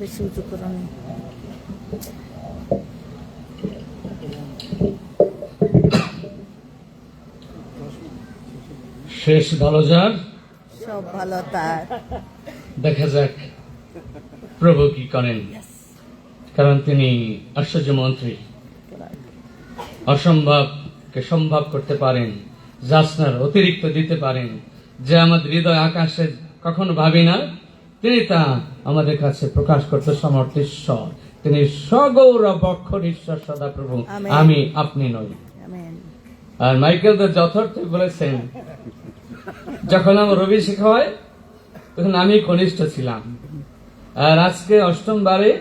বেশি উঁচু করুন। শেষ ভালো যার, সব ভালো তার। দেখা যাক প্রভু কি করেন, কারণ তিনি আশ্চর্য মন্ত্রী, অসম্ভবকে সম্ভব করতে পারেন, যাচনার অতিরিক্ত দিতে পারেন, যে আমাদের হৃদয় আকাশে কখনো ভাবি না, তিনি তা আমাদের কাছে প্রকাশ করতে সমর্থ ঈশ্বর। তিনি সগৌরব অক্ষর ঈশ্বর সদাপ্রভু, আমি আপনি নই। আর মাইকেল তো যথার্থ বলেছেন, যখন আমার অভিষেক হয় তখন আমি কনিষ্ঠ ছিলাম, আর আজকে অষ্টম বারে,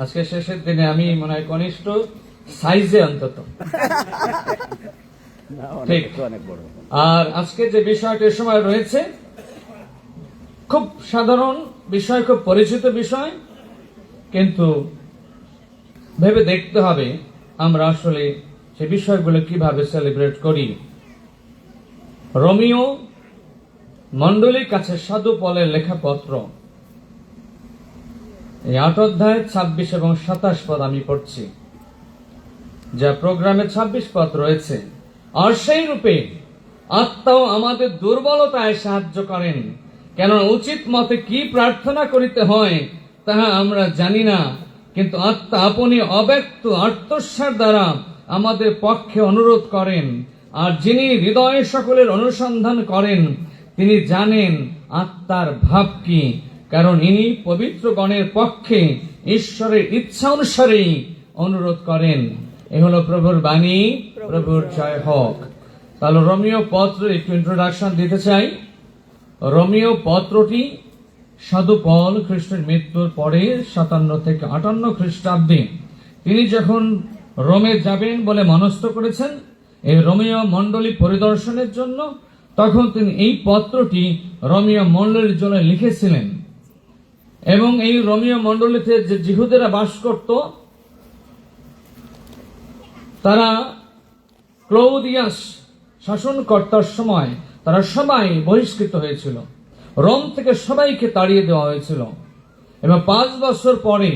আজকে শেষের দিনে আমি মনে হয় কনিষ্ঠ সাইজে অন্তত। ঠিক। আর আজকে যে বিষয়টির সময় রয়েছে খুব সাধারণ বিষয়, খুব পরিচিত বিষয়, কিন্তু ভেবে দেখতে হবে আমরা আসলে সে বিষয়গুলো কিভাবে সেলিব্রেট করি। রোমিও মণ্ডলীর কাছে সাধু পলের লেখা পত্র, এই 8 অধ্যায় 26 এবং 27 পদ আমি পড়ছি, যা প্রোগ্রামে 26 পদ রয়েছে। আর সেই রূপে আত্মাও আমাদের দুর্বলতায় সাহায্য করেন, কেন উচিত মতে কি প্রার্থনা করিতে হয় তাহা আমরা জানি না, কিন্তু আত্মা আপনি অব্যক্ত আত্মস্বার দ্বারা আমাদের পক্ষে অনুরোধ করেন। আর যিনি হৃদয় সকলের অনুসন্ধান করেন তিনি জানেন আত্মার ভাব কি, কারণ ইনি পবিত্রগণের পক্ষে ঈশ্বরের ইচ্ছা অনুসারেই অনুরোধ করেন। এ হলো প্রভুর বাণী, প্রভুর জয় হোক। তাহলে রোমিও পত্র একটু ইন্ট্রোডাকশন দিতে চাই। রোমিও পত্রটি সাধু পল খ্রিস্টের মৃত্যুর পরে 57 থেকে 58 খ্রিস্টাব্দে তিনি যখন রোমে যাবেন বলে মনস্থ করেছেন এই রোমিও মণ্ডলী পরিদর্শনের জন্য, তখন তিনি এই পত্রটি রোমিও মণ্ডলীর জন্য লিখেছিলেন। এবং এই রোমিও মণ্ডলীতে যে জিহুদেরা বাস করত, তারা ক্লৌদিয়াস শাসনকর্তার সময় তারা সবাই বহিষ্কৃত হয়েছিল, রোম থেকে সবাইকে তাড়িয়ে দেওয়া হয়েছিল। এবং 5 বছর পরে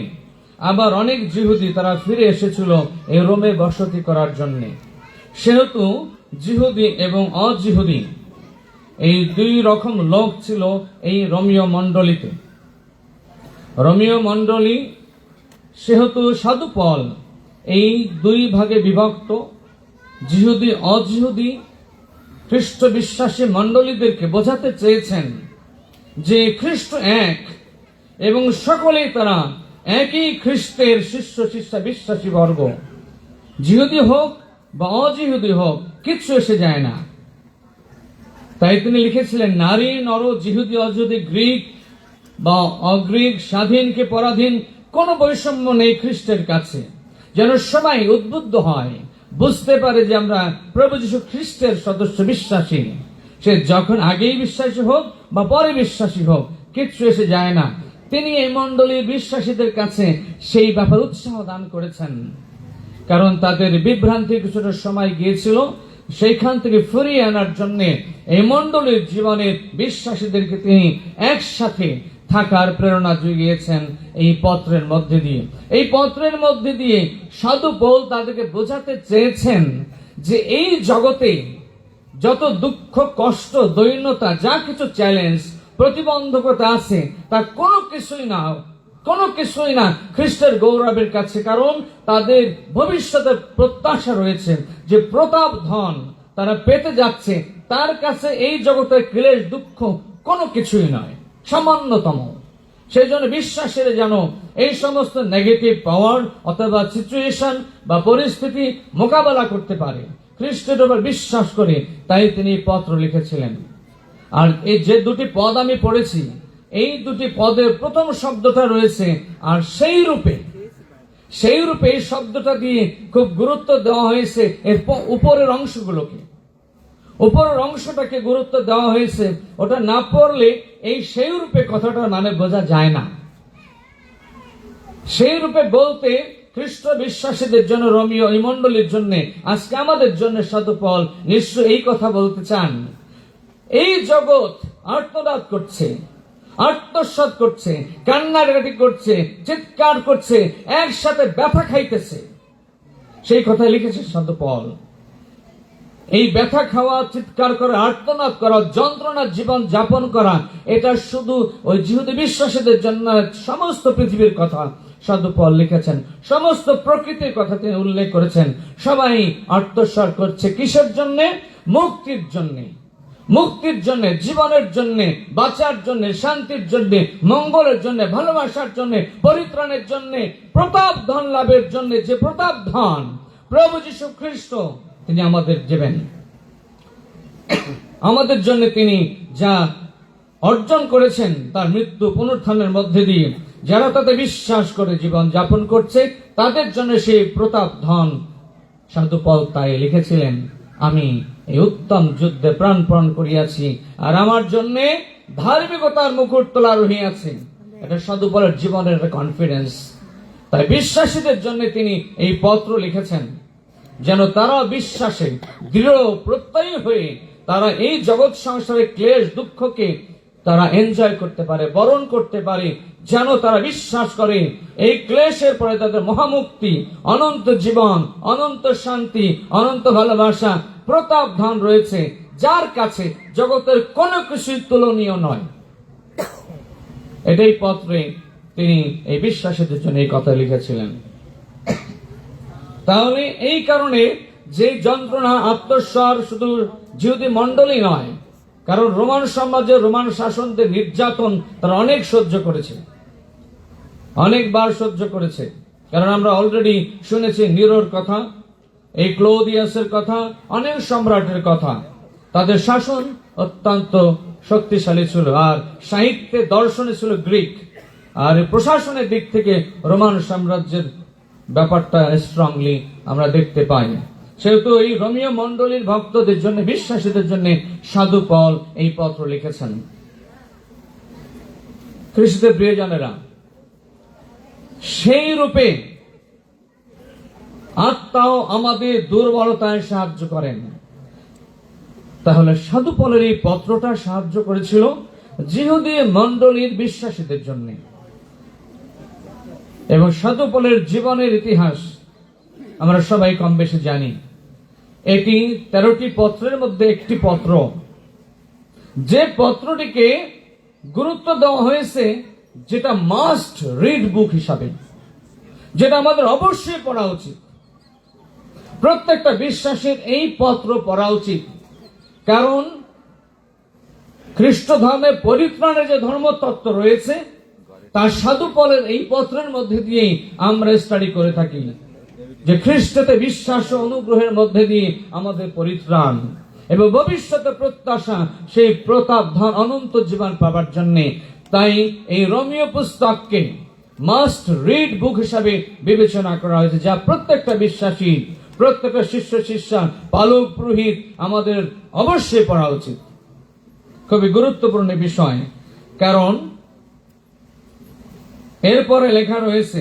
আবার অনেক জিহুদি তারা ফিরে এসেছিল এই রোমে বসতি করার জন্য। সেহেতু জিহুদি এবং অজিহুদি এই 2 রকম লোক ছিল এই রোমিও মণ্ডলীতে। রোমিও মণ্ডলী সেহেতু সাধু পল এই 2 ভাগে বিভক্ত, জিহুদি অজিহুদি খ্রিস্ট বিশ্বাসী মণ্ডলীদেরকে বোঝাতে চেয়েছেন যে খ্রিস্ট এক এবং সকলেই তারা একই খ্রিস্টের শিষ্য শিষ্যা বিশ্বাসী বর্গ। জিহুদি হোক বা অজিহুদি হোক, কিচ্ছু এসে যায় না। তাই তিনি লিখেছিলেন, নারী নর, জিহুদি অজিহুদি, গ্রিক বা অগ্রিক, স্বাধীনকে পরাধীন, কোন বৈষম্য নেই খ্রিস্টের কাছে, যেন সবাই উদ্বুদ্ধ হয়, বুঝতে পারে যে আমরা প্রভু যীশু খ্রিস্টের সদস্য বিশ্বাসী। সে যখন আগেই বিশ্বাসী হোক বা পরে বিশ্বাসী হোক, কিচ্ছু এসে যায় না। তিনি এই মণ্ডলীর বিশ্বাসীদের কাছে সেই ব্যাপার উৎসাহ দান করেছেন, কারণ তাদের বিভ্রান্তি কিছুটা সময় গিয়েছিল। সেইখান থেকে ফিরিয়ে আনার জন্য এই মণ্ডলীর জীবনের বিশ্বাসীদেরকে তিনি একসাথে থাকার প্রেরণা জুগিয়েছেন এই পত্রের মধ্যে দিয়ে। এই পত্রের মধ্যে দিয়ে সাধু পৌল তাদেরকে বোঝাতে চেয়েছেন যে এই জগতে যত দুঃখ, কষ্ট, দৈন্যতা, যা কিছু চ্যালেঞ্জ, প্রতিবন্ধকতা আছে, তা কোনো কিছুই না খ্রিস্টের গৌরবের কাছে। কারণ তাদের ভবিষ্যতের প্রত্যাশা রয়েছে যে প্রতাপ ধন তারা পেতে যাচ্ছে, তার কাছে এই জগতের ক্লেশ, দুঃখ কোনো কিছুই নয়, সামান্যতম। সেই জন্য বিশ্বাসের যেন এই সমস্ত নেগেটিভ পাওয়ার অথবা সিচুয়েশন বা পরিস্থিতি মোকাবেলা করতে পারে, খ্রিস্টের উপর বিশ্বাস করে। তাই তিনি পত্র লিখেছিলেন। আর এই যে 2টি পদ আমি পড়েছি, এই 2টি পদের প্রথম শব্দটা রয়েছে আর সেই রূপে এই শব্দটা দিয়ে খুব গুরুত্ব দেওয়া হয়েছে এর উপরের অংশগুলোকে, উপরের অংশটাকে গুরুত্ব দেওয়া হয়েছে। ওটা না পড়লে এই সেই রূপে কথাটার মানে বোঝা যায় না। সেই রূপে বলতে খ্রিস্ট বিশ্বাসীদের জন্য, রোমিও এই মণ্ডলীর জন্য, আজকে আমাদের জন্য সাধু পল নিশ্চয় এই কথা বলতে চান এই জগৎ আর্তনাদ করছে, আত্মসাৎ করছে, কান্নাকাটি করছে, চিৎকার করছে, একসাথে ব্যথা খাইতেছে। সেই কথা লিখেছে সাধু পল। এই ব্যথা খাওয়া, চিৎকার করা, আর্তনাদ করা, যন্ত্রণার জীবন যাপন করা, এটা শুধু ওই জিহুদি বিশ্বাসীদের জন্য। সমস্ত পৃথিবীর কথা সাধু পল লিখেছেন, সমস্ত প্রকৃতির কথা তিনি উল্লেখ করেছেন। সবাই আত্মসাৎ করছে কিসের জন্য? মুক্তির জন্য, মুক্তির জন্য, জীবনের জন্য, বাঁচার জন্য, শান্তির জন্য, মঙ্গলের জন্য, ভালোবাসার জন্য, পরিত্রাণের জন্য, প্রতাপ ধন লাভের জন্য। যে প্রতাপ ধন প্রভু যীশু খ্রিস্ট তিনি আমাদের দেবেন, আমাদের জন্য তিনি যা অর্জন করেছেন তার মৃত্যু পুনরুত্থানের মধ্যে দিয়ে যারা তাতে বিশ্বাস করে জীবন যাপন করছে, তাদের জন্য সেই প্রতাপ ধন। সাধু পল তাই লিখেছিলেন, আমি এই উত্তম যুদ্ধে প্রাণপণ করিয়াছি, আর আমার জন্য ধার্মিকতার মুকুট তোলা রহিয়াছে। এটা সাধু পলের জীবনের কনফিডেন্স। তাই বিশ্বাসীদের জন্য তিনি এই পত্র লিখেছেন, যেন তারা বিশ্বাসে দৃঢ় প্রত্যয়ী হয়ে তারা এই জগৎ সংসারের ক্লেশ দুঃখকে তারা এনজয় করতে পারে, বরণ করতে পারে। যেন তারা বিশ্বাস করে এই ক্লেশের পরে তাদের মহামুক্তি, অনন্ত জীবন, অনন্ত শান্তি, অনন্ত ভালোবাসা, প্রতাপ ধন রয়েছে, যার কাছে জগতের কোনো কিছুই তুলনীয় নয়। এটাই পত্রে তিনি এই বিশ্বাসীদের জন্য এই কথা লিখেছিলেন। তাহলে এই কারণে যে যন্ত্রণা, আত্মস্বর শুধু জিহুদি মণ্ডলী নয়, কারণ রোমান সমাজে রোমান শাসনদের নির্যাতন তারা অনেক সহ্য করেছে, অনেকবার সহ্য করেছে। কারণ আমরা অলরেডি শুনেছি নিরোর কথা, এই ক্লোদিয়াসের কথা, অনেক সম্রাটের কথা। তাদের শাসন অত্যন্ত শক্তিশালী ছিল, আর সাহিত্যে, দর্শনে ছিল গ্রিক, আর প্রশাসনের দিক থেকে রোমান সাম্রাজ্যের ব্যাপারটা স্ট্রংলি আমরা দেখতে পাই। সেহেতু এই রোমীয় মণ্ডলীর ভক্তদের জন্য, বিশ্বাসীদের জন্য সাধু পল এই পত্র লিখেছেন। খ্রিস্টের প্রিয়জনেরা, সেই রূপে আত্মাও আমাদের দুর্বলতায় সাহায্য করেন। তাহলে সাধু পলের এই পত্রটা সাহায্য করেছিল জিহুদি মণ্ডলীর বিশ্বাসীদের জন্য। এবং সাধু পলের জীবনের ইতিহাস আমরা সবাই কম বেশি জানি। এটি 13টি পত্রের মধ্যে একটি পত্র, যে পত্রটিকে গুরুত্ব দেওয়া হয়েছে যেটা মাস্ট রিড বুক হিসাবে, যেটা আমাদের অবশ্যই পড়া উচিত। প্রত্যেকটা বিশ্বাসীর এই পত্র পড়া উচিত, কারণ খ্রিস্ট ধর্মে পরিত্রাণের যে ধর্মতত্ত্ব রয়েছে তা সাধু পলের এই পত্রের মধ্যে দিয়েই আমরা স্টাডি করে থাকি, যে খ্রিস্টতে বিশ্বাস ও অনুগ্রহের মধ্যে দিয়ে আমাদের পরিত্রাণ এবং ভবিষ্যতে প্রত্যাশা, সেই প্রতাপ ধন, অনন্ত জীবন পাবার জন্য। তাই এই রোমীয় পুস্তককে মাস্ট রিড বুক হিসাবে বিবেচনা করা হয়েছে, যা প্রত্যেকটা বিশ্বাসী, প্রত্যেকটা শিষ্য শিষ্যা, পালক, পুরোহিত আমাদের অবশ্যই পড়া উচিত। খুবই গুরুত্বপূর্ণ বিষয়, কারণ এরপরে লেখা রয়েছে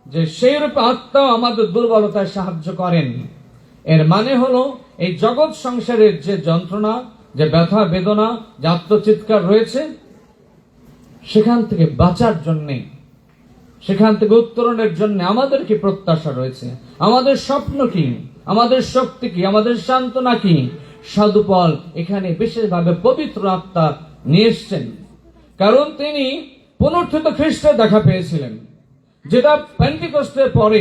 যে সেই রূপে আত্মা আমাদের দুর্বলতায় সাহায্য করেন। এর মানে হলো এই জগৎ সংসারের যে যন্ত্রণা, যে ব্যথা বেদনা, যে আত্মচিৎকার রয়েছে, সেখান থেকে বাঁচার জন্যে, সেখান থেকে উত্তরণের জন্য আমাদের কি প্রত্যাশা রয়েছে, আমাদের স্বপ্ন কি, আমাদের শক্তি কি, আমাদের সান্ত্বনা কি? সাধু পল এখানে বিশেষভাবে পবিত্র আত্মা নিয়ে এসছেন, কারণ তিনি পুনরুত্থিত খ্রিস্টের দেখা পেয়েছিলেন, যেটা পেন্টিকস্টের পরে,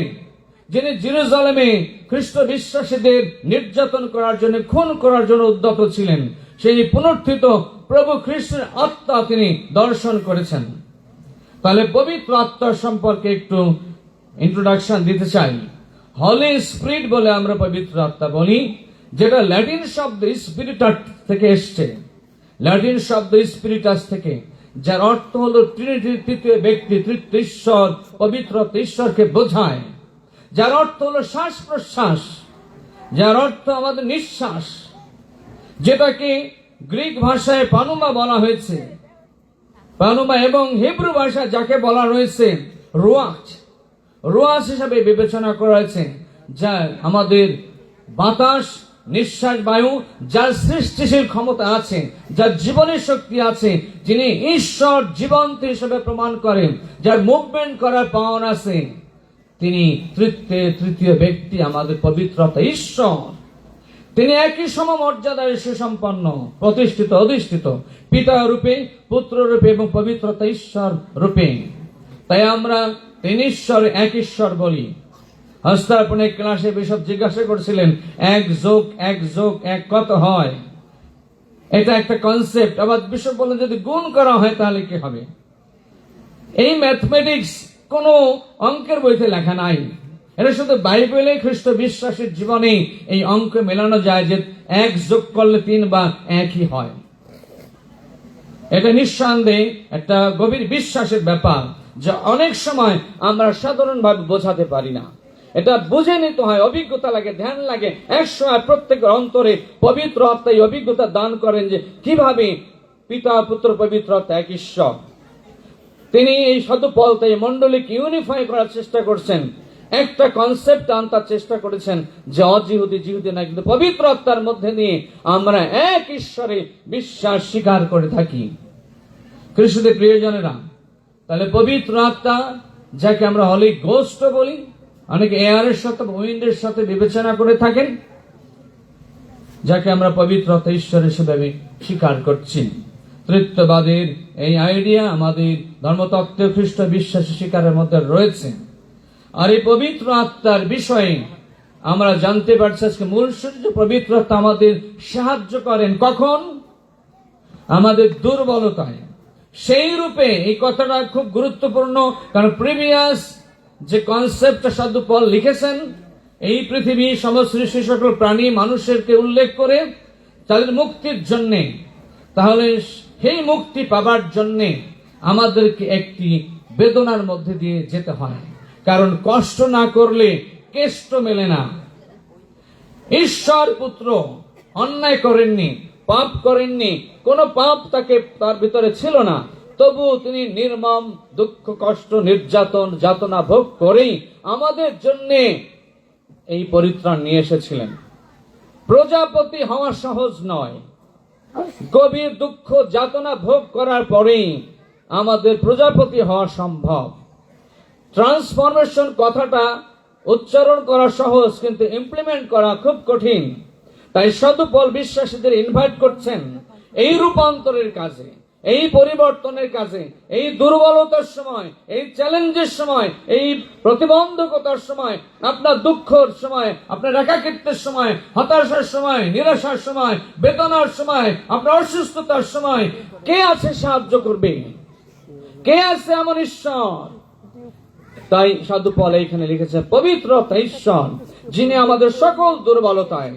যিনি জেরুজালেমে খ্রিস্ট বিশ্বাসীদের নির্যাতন করার জন্য, খুন করার জন্য উদ্যত ছিলেন, সেই পুনরুত্থিত প্রভু খ্রিস্টের আত্মা তিনি দর্শন করেছেন। তাহলে পবিত্র আত্মার সম্পর্কে একটু ইন্ট্রোডাকশন দিতে চাই। হলি স্পিরিট বলে আমরা পবিত্র আত্মা বলি, যেটা ল্যাটিন শব্দ স্পিরিটাস থেকে এসছে, ল্যাটিন শব্দ স্পিরিটাস থেকে, যার অর্থ হলো ট্রিনিটি, তৃতীয় ব্যক্তি, তৃতীয় ঈশ্বর, পবিত্র ঈশ্বরকে বোঝায়। যার অর্থ হলো শ্বাস প্রশ্বাস, যার অর্থ আমাদের নিঃশ্বাস, যেটাকে গ্রিক ভাষায় পানুমা বলা হয়েছে, পানুমা, এবং হিব্রু ভাষা যাকে বলা রয়েছে রুয়াচ, রুয়াচ হিসাবে বিবেচনা করা হয়েছে, যা আমাদের বাতাস নিঃশ্বাস বায়ু, যার সৃষ্টিশীল ক্ষমতা আছে, যার জীবনের শক্তি আছে, যিনি ঈশ্বর জীবন্ত হিসেবে প্রমাণ করেন, যার মুভমেন্ট করার পাওয়ার আছে, তিনি তৃতীয় ব্যক্তি, আমাদের পবিত্রতা ঈশ্বর। তিনি একই সমমর্যাদায় সুসম্পন্ন, প্রতিষ্ঠিত, অধিষ্ঠিত, পিতা রূপে, পুত্র রূপে এবং পবিত্রতা ঈশ্বর রূপে। তাই আমরা তিন ঈশ্বর, এক ঈশ্বর বলি। হস্তার্পণের ক্লাসে বিশপ জিজ্ঞাসা করেছিলেন, 1+1+1 কত হয়? এটা একটা কনসেপ্ট। আবার বিশপ বললেন, যদি গুণ করা হয় তাহলে কি হবে? এই ম্যাথমেটিক্স কোন অঙ্কের বইতে লেখা নাই। এটা শুধু বাইবেলে খ্রিস্ট বিশ্বাসের জীবনে এই অঙ্ক মেলানো যায় যে 1 যোগ করলে 3 বা 1ই হয়। এটা নিঃসন্দেহে একটা গভীর বিশ্বাসের ব্যাপার, যা অনেক সময় আমরা সাধারণভাবে বোঝাতে পারি না। এটা বুঝে নিতে হয়, অভিজ্ঞতা লাগে, ধ্যান লাগে। একসময় প্রত্যেকের অন্তরে পবিত্র আত্মা এই অভিজ্ঞতা দান করেন যে কিভাবে পিতা, পুত্র, পবিত্র আত্মা এক ঈশ্বর। তিনি এই সাধুপল তাই মণ্ডলীকে ইউনিফাই করার চেষ্টা করছেন, একটা কনসেপ্ট আনতে চেষ্টা করেছেন যে জিহুদি না, কিন্তু পবিত্র আত্মার মধ্যে দিয়ে আমরা এক ঈশ্বরে বিশ্বাস স্বীকার করে থাকি। খ্রিস্টদের প্রিয়জনেরা, তাহলে পবিত্র আত্মা, যাকে আমরা হলি গোস্ট বলি, অনেকে এয়ারের সাথে, উইন্ডের সাথে বিবেচনা করে থাকেন, যাকে আমরা পবিত্র আত্মা ঈশ্বর হিসেবে স্বীকার করছি। তৃতীয়বাদের এই আইডিয়া আমাদের ধর্মতত্ত্ব খ্রিস্ট বিশ্বাসী স্বীকারের মধ্যে রয়েছে। আর এই পবিত্র আত্মার বিষয়ে আমরা জানতে পারছি আজকে মূল সূর্য পবিত্র আত্মা আমাদের সাহায্য করেন কখন? আমাদের দুর্বলতায়। সেই রূপে এই কথাটা খুব গুরুত্বপূর্ণ, কারণ প্রিভিয়াস যে কনসেপ্টটা সাধু পল লিখেছেন, এই পৃথিবী সমস্ত সৃষ্টি সকল প্রাণী মানুষেরকে উল্লেখ করে তাদের মুক্তির জন্যে, তাহলে সেই মুক্তি পাবার জন্যে আমাদেরকে একটি বেদনার মধ্যে দিয়ে যেতে হয়, কারণ কষ্ট না করলে কেষ্ট মেলে না। ঈশ্বর পুত্র অন্যায় করেননি, পাপ করেননি, কোন পাপ তার ভিতরে ছিল না, তবু তিনি নির্মম দুঃখ, কষ্ট, নির্যাতন, যাতনা ভোগ করেই আমাদের জন্য এই পরিত্রাণ নিয়ে এসেছিলেন। প্রজাপতি হওয়া সহজ নয়। গভীর দুঃখ, যাতনা ভোগ করার পরেই আমাদের প্রজাপতি হওয়া সম্ভব। ট্রান্সফরমেশন কথাটা উচ্চারণ করা সহজ, কিন্তু ইমপ্লিমেন্ট করা খুব কঠিন। তাই সাধু পল বিশ্বাসীদের ইনভাইট করছেন এই রূপান্তরের কাজে, এই পরিবর্তনের কাজে, এই দুর্বলতার সময়, এই চ্যালেঞ্জের সময়, এই প্রতিবন্ধকতার সময়, আপনার দুঃখের সময়, আপনার একাকিত্বের সময়, হতাশার সময়, নিরাশার সময়, বেদনার সময়, আপনার অসুস্থতার সময় কে আছে সাহায্য করবে? কে আছে এমন ঈশ্বর? তাই সাধু পল এইখানে লিখেছেন পবিত্র ঈশ্বর, যিনি আমাদের সকল দুর্বলতায়,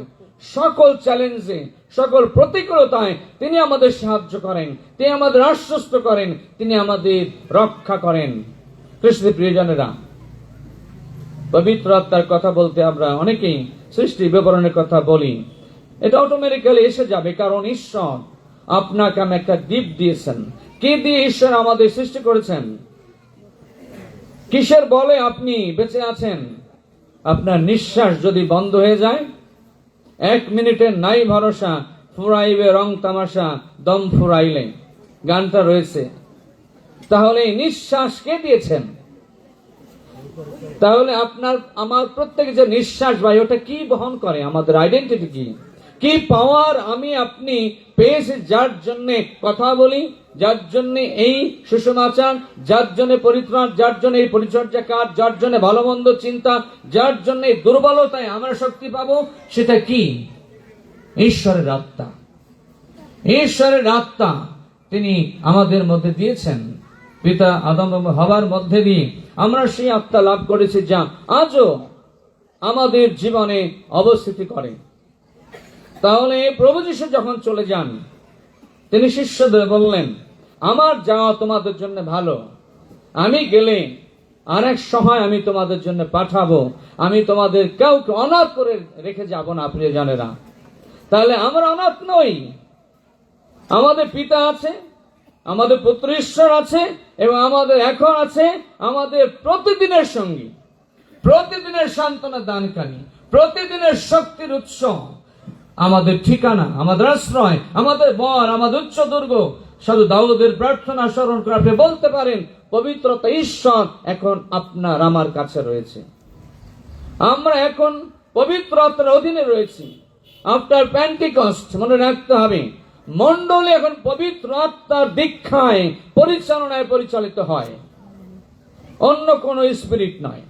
সকল চ্যালেঞ্জে, সকল প্রতিকূলতায় তিনি আমাদের সাহায্য করেন, তিনি আমাদের আশ্বস্ত করেন, তিনি আমাদের রক্ষা করেন। খ্রিস্টের প্রিয়জনেরা, পবিত্র আত্মার কথা বলতে আমরা অনেকেই সৃষ্টি বিবরণের কথা বলি, এটা অটোমেটিক্যালি এসে যাবে, কারণ ঈশ্বর আপনাকে আমি একটা গিফট দিয়েছেন। কি দিয়ে ঈশ্বর আমাদের সৃষ্টি করেছেন? কিসের বলে আপনি বেঁচে আছেন? আপনার নিঃশ্বাস যদি বন্ধ হয়ে যায়, 1 মিনিটের নাই ভরসা, ফুরাইবে রং তামাশা, দম ফুরাইলে, গানটা রয়েছে। তাহলে নিঃশ্বাস কে দিয়েছেন? তাহলে আপনার আমার প্রত্যেক যে নিঃশ্বাস ভাই, ওটা কি বহন করে? আমাদের আইডেন্টিটি কি? কি পাওয়ার আমি আপনি পেয়েছি, যার জন্য কথা বলি, যার জন্য এই সুসমাচার, যার জন্য পরিত্রাণ, যার জন্য এই পরিচর্যা কাজ, যার জন্য ভালো মন্দ চিন্তা, যার জন্য এই দুর্বলতায় আমরা শক্তি পাবো, সেটা কি? ঈশ্বরের আত্মা। ঈশ্বরের আত্মা তিনি আমাদের মধ্যে দিয়েছেন। পিতা আদম এবং হাওয়ার মধ্যে দিয়ে আমরা সেই আত্মা লাভ করেছি, যা আজও আমাদের জীবনে অবস্থিতি করে। তাহলে প্রভু যীশু যখন চলে যান, তিনি শিষ্যদের বললেন, আমার যাওয়া তোমাদের জন্য ভালো, আমি গেলে আরেক সহায় আমি তোমাদের জন্য পাঠাবো, আমি তোমাদের কাউকে অনাথ করে রেখে যাব না। প্রিয়জনেরা, তাহলে আমরা অনাথ নই। আমাদের পিতা আছে, আমাদের পুত্র ঈশ্বর আছে, এবং আমাদের এখন আছে আমাদের প্রতিদিনের সঙ্গী, প্রতিদিনের সান্ত্বনা দানকারী, প্রতিদিনের শক্তির উৎস, আমাদের ঠিকানা, আমাদের আশ্রয়, আমাদের বর, আমাদের উচ্চ দুর্গ। সাধু দাউদের প্রার্থনা স্মরণ করে আপনি বলতে পারেন, পবিত্রতা ঈশ্বর এখন আপনার আমার কাছে রয়েছে। আমরা এখন পবিত্র আত্মার অধীনে রয়েছি। আফটার পেন্টিকস্ট, মনে রাখতে হবে, মণ্ডলী এখন পবিত্র আত্মার দীক্ষায় পরিচালনায় পরিচালিত হয়, অন্য কোন স্পিরিট নয়।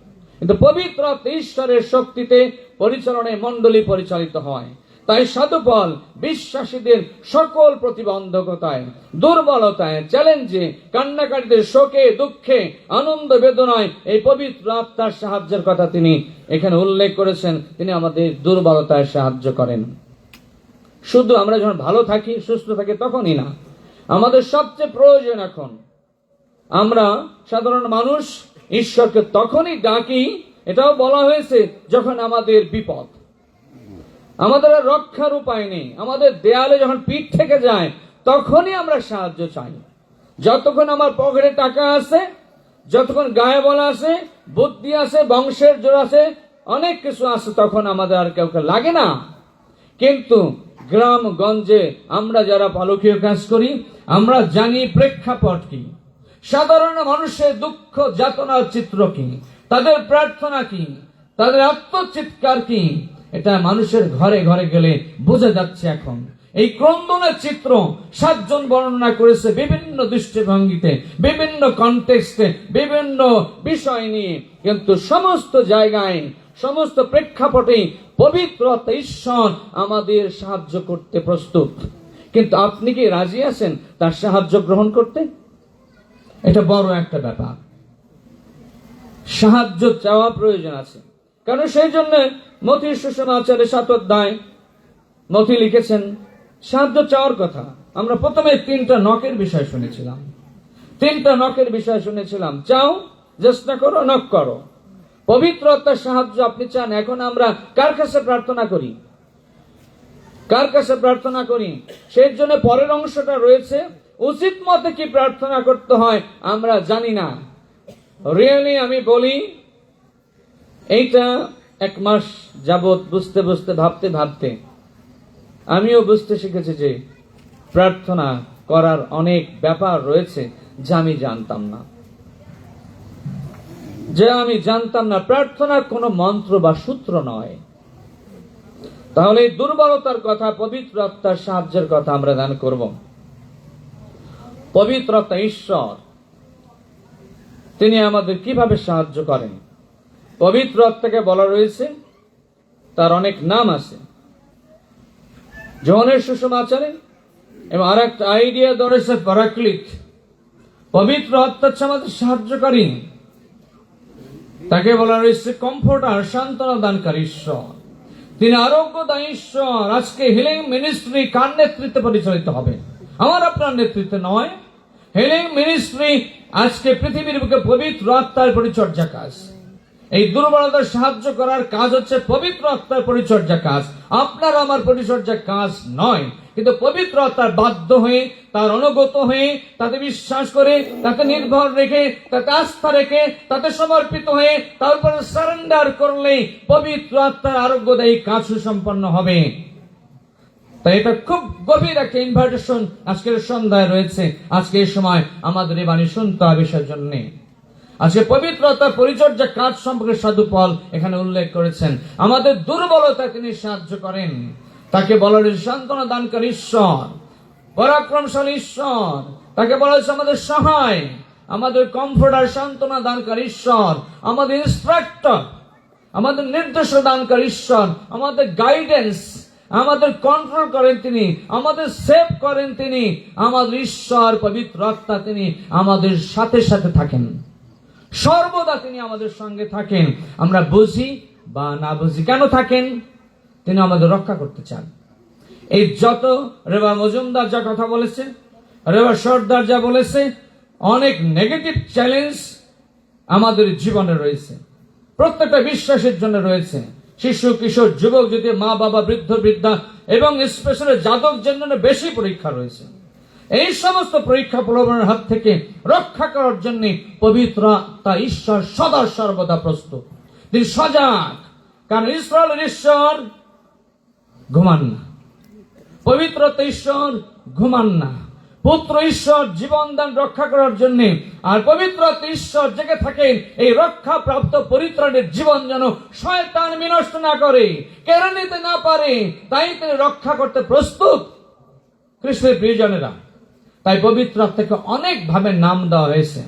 কিন্তু পবিত্র আত্মা ঈশ্বরের শক্তিতে পরিচালনায় মণ্ডলী পরিচালিত হয়। তাই সাধু পল বিশ্বাসীদের সকল প্রতিবন্ধকতায়, দুর্বলতায়, চ্যালেঞ্জে, কান্নাকাটিদের শোকে, দুঃখে, আনন্দ বেদনায় এই পবিত্র আত্মার সাহায্যের কথা তিনি এখানে উল্লেখ করেছেন। তিনি আমাদের দুর্বলতায় সাহায্য করেন। শুধু আমরা যখন ভালো থাকি, সুস্থ থাকি তখনই না, আমাদের সবচেয়ে প্রয়োজন এখন। আমরা সাধারণ মানুষ ঈশ্বরকে তখনই ডাকি, এটাও বলা হয়েছে, যখন আমাদের বিপদ, আমাদের আর রক্ষার উপায় নেই, আমাদের দেয়ালে যখন পিঠ থেকে যায়, তখনই আমরা সাহায্য চাই। যতক্ষণ আমার পকেটে টাকা আছে, যতক্ষণ গায়ে বলা আছে, বুদ্ধি আছে, বংশের জোর আছে, অনেক কিছু আছে, তখন আমাদের আর কাউকে লাগে না। কিন্তু গ্রাম গঞ্জে আমরা যারা পালকীয় কাজ করি, আমরা জানি প্রেক্ষাপট কি, সাধারণ মানুষের দুঃখ যাতনার চিত্র কি, তাদের প্রার্থনা কি, তাদের আত্মচিৎকার কি, এটা মানুষের ঘরে ঘরে গেলে বোঝা যাচ্ছে। এখন এই ক্রন্দনের চিত্র 7 জন বর্ণনা করেছে বিভিন্ন দৃষ্টিভঙ্গিতে, বিভিন্ন কনটেক্সটে, বিভিন্ন বিষয় নিয়ে। কিন্তু সমস্ত জায়গায়, সমস্ত প্রেক্ষাপটে পবিত্র আত্মা ঈশ্বর আমাদের সাহায্য করতে প্রস্তুত। কিন্তু আপনি কি রাজি আছেন তার সাহায্য গ্রহণ করতে? এটা বড় একটা ব্যাপার। সাহায্য চাওয়া প্রয়োজন আছে, কারণ সেই জন্য মথির সুসমাচারে 7 অধ্যায় মথি লিখেছেন সাহায্য চাওয়ার কথা। আমরা প্রথমে 3টা নকের বিষয় শুনেছিলাম, 3টা নকের বিষয় শুনেছিলাম। চাও, চেষ্টা করো, নক করো। পবিত্র আত্মার সাহায্য আপনি চান। এখন আমরা কার কাছে প্রার্থনা করি? কার কাছে প্রার্থনা করি? সেই জন্য পরের অংশটা রয়েছে, উচিত মতে কি প্রার্থনা করতে হয় আমরা জানি না। রিয়েলি আমি বলি, এইটা 1 মাস যাবত বুঝতে বুঝতে, ভাবতে ভাবতে আমিও বুঝতে শিখেছি যে প্রার্থনা করার অনেক ব্যাপার রয়েছে যা আমি জানতাম না। প্রার্থনার কোনো মন্ত্র বা সূত্র নয়। তাহলে এই দুর্বলতার কথা, পবিত্র আত্মার সাহায্যের কথা আমরা ধ্যান করব। পবিত্র আত্মা ঈশ্বর, তিনি আমাদের কিভাবে সাহায্য করেন? পবিত্র আত্মাকে বলা রয়েছে, তার অনেক নাম আছে যোহানের সুসমাচারে, এবং আর একটা আইডিয়া ধরেছে প্যারাক্লিট। পবিত্র আত্মা হচ্ছে আমাদের সাহায্যকারী, তাকে বলা রয়েছে কমফোর্টার, সান্ত্বনা দানকারী ঈশ্বর। তিনি আরোগ্যদায়ী ঈশ্বর। আজকে হিলিং মিনিস্ট্রি কার নেতৃত্বে পরিচালিত হবে? আমার আপনার নেতৃত্বে নয়। হিলিং মিনিস্ট্রি আজকে পৃথিবীর বুকে পবিত্র আত্মার পরিচর্যা কাজ। এই দুর্বলতার সাহায্য করার কাজ হচ্ছে পবিত্র আত্মার পরিচর্যা কাজ, আপনার আমার পরিচর্যা কাজ নয়। কিন্তু পবিত্র আত্মার বাধ্য হয়ে, তার অনুগত হয়ে, তাতে বিশ্বাস করে, তাতে নির্ভর রেখে, তাতে আস্থা রেখে, তাতে সমর্পিত হয়ে, তার উপরে সারেন্ডার করলে পবিত্র আত্মার আরোগ্যদায়ী কাজ সুসম্পন্ন হবে। তাই এটা খুব গভীর একটা ইনভাইটেশন আজকের সন্ধ্যায় রয়েছে। আজকে এই সময় আমাদের এই বাণী শুনতে হবে সেজন্য। আজকে পবিত্রতার পরিচর্যা কাজ সম্পর্কে সাধু পল এখানে উল্লেখ করেছেন। আমাদের দুর্বলতা তিনি সাহায্য করেন। তাকে বলা হয়েছে সান্ত্বনা দানকারী ঈশ্বর, পরাক্রমশালী ঈশ্বর। তাকে বলা হয়েছে আমাদের সহায়, আমাদের কমফোর্টার, সান্ত্বনা দানকারী ঈশ্বর, আমাদের ইনস্ট্রাক্টর, আমাদের নির্দেশ দানকারী ঈশ্বর, আমাদের গাইডেন্স, আমাদের কন্ট্রোল করেন তিনি, আমাদের সেভ করেন তিনি। আমাদের ঈশ্বর পবিত্র আত্মা, তিনি আমাদের সাথে সাথে থাকেন, সর্বদা তিনি আমাদের সঙ্গে থাকেন। আমরা বুঝি বা না বুঝি, কেন থাকেন? তিনি আমাদের রক্ষা করতে চান। এই যত রেবা মজুমদার যা কথা বলেছে, রেবা সর্দার যা বলেছে, অনেক নেগেটিভ চ্যালেঞ্জ আমাদের জীবনে রয়েছে, প্রত্যেকটা বিশ্বাসের জন্য রয়েছে। শিশু, কিশোর, যুবক, যদি মা বাবা, বৃদ্ধ বৃদ্ধা এবং স্পেশালি যাদব জন্য বেশি পরীক্ষা রয়েছে। এই সমস্ত পরীক্ষা প্রলোভনের হাত থেকে রক্ষা করার জন্য পবিত্র আত্মা ঈশ্বর সদা সর্বদা প্রস্তুত। তিনি সজাগ, কারণ ইসরায়েলের ঈশ্বর ঘুমান না। পবিত্র ঈশ্বর ঘুমান না। পুত্র ঈশ্বর জীবন দান রক্ষা করার জন্য, আর পবিত্র ঈশ্বর জেগে থাকেন এই রক্ষা প্রাপ্ত পরিত্রাণের জীবন যেন শয়তান বিনষ্ট না করে, কেড়ে নিতে না পারে, তাই তিনি রক্ষা করতে প্রস্তুত। খ্রিস্টের প্রিয়জনেরা, তাই পবিত্র আত্মাকে অনেক ভাবে নাম দেওয়া হয়েছে।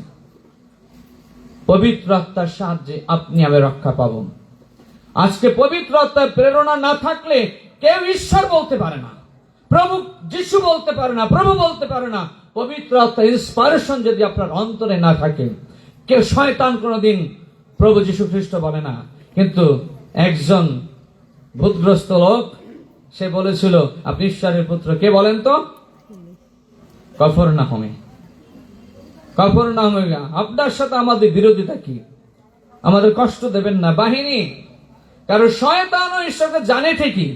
পবিত্র আত্মার সাহায্যে আপনি আমি রক্ষা পাবো। আজকে পবিত্র আত্মার প্রেরণা না থাকলে কেউ ঈশ্বর বলতে পারে না, প্রভু যিশু বলতে পারে না, প্রভু বলতে পারে না। পবিত্র আত্মার ইন্সপিরেশন যদি আপনার অন্তরে না থাকে, কেউ শয়তান কোনদিন প্রভু যিশু খ্রিস্ট বলে না। কিন্তু একজন ভূতগ্রস্ত লোক, সে বলেছিল, আপনি ঈশ্বরের পুত্র কে বলেন তো? কফরনাহমে। কফরনাহমে, আপনার সাথে আমাদের বিরোধিতা কি? আমাদের কষ্ট দেবেন না বাহিনী। কারণ শয়তান ও ঈশ্বরকে জানে ঠিকই,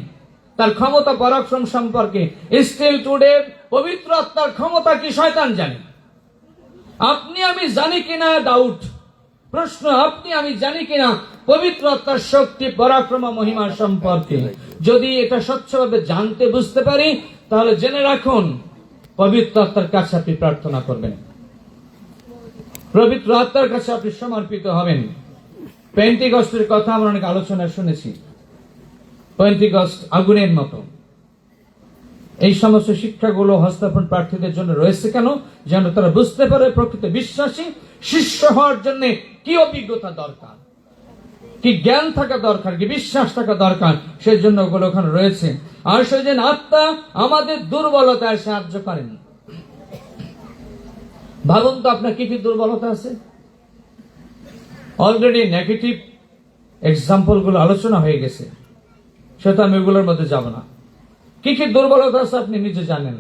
তার ক্ষমতা পরাক্রম সম্পর্কে। স্টিল টুডে পবিত্র আত্মার ক্ষমতা কি শয়তান জানে? আপনি আমি জানি কিনা ডাউট, প্রশ্ন। আপনি আমি জানি কিনা পবিত্র আত্মার শক্তি পরাক্রম মহিমা সম্পর্কে? যদি এটা স্বচ্ছভাবে জানতে বুঝতে পারি, তাহলে জেনে রাখুন পবিত্র আত্মার কাছে আপনি প্রার্থনা করবেন, পবিত্র আত্মার কাছে আপনি সমর্পিত হবেন। পেন্টিকস্টের কথা আমরা অনেক আলোচনা শুনেছি। পেন্টিকস্ট আগুনের মতো। এই সমস্ত শিক্ষাগুলো হস্তাপন প্রার্থীদের জন্য রয়েছে কেন? যেন তারা বুঝতে পারে প্রকৃত বিশ্বাসী শিষ্য হওয়ার জন্য কি অভিজ্ঞতা দরকার, কি জ্ঞান থাকা দরকার, কি বিশ্বাস থাকা দরকার। সেই জন্য ওগুলো ওখানে রয়েছে। আর সেই জন্য আত্মা আমাদের দুর্বলতায় সাহায্য করেন। ভাবুন তো আপনার কি কি দুর্বলতা আছে। অলরেডি নেগেটিভ এক্সাম্পল গুলো আলোচনা হয়ে গেছে, সেটা আমি ওগুলোর মধ্যে যাব না। কি কি দুর্বলতা আছে আপনি নিজে জানেন।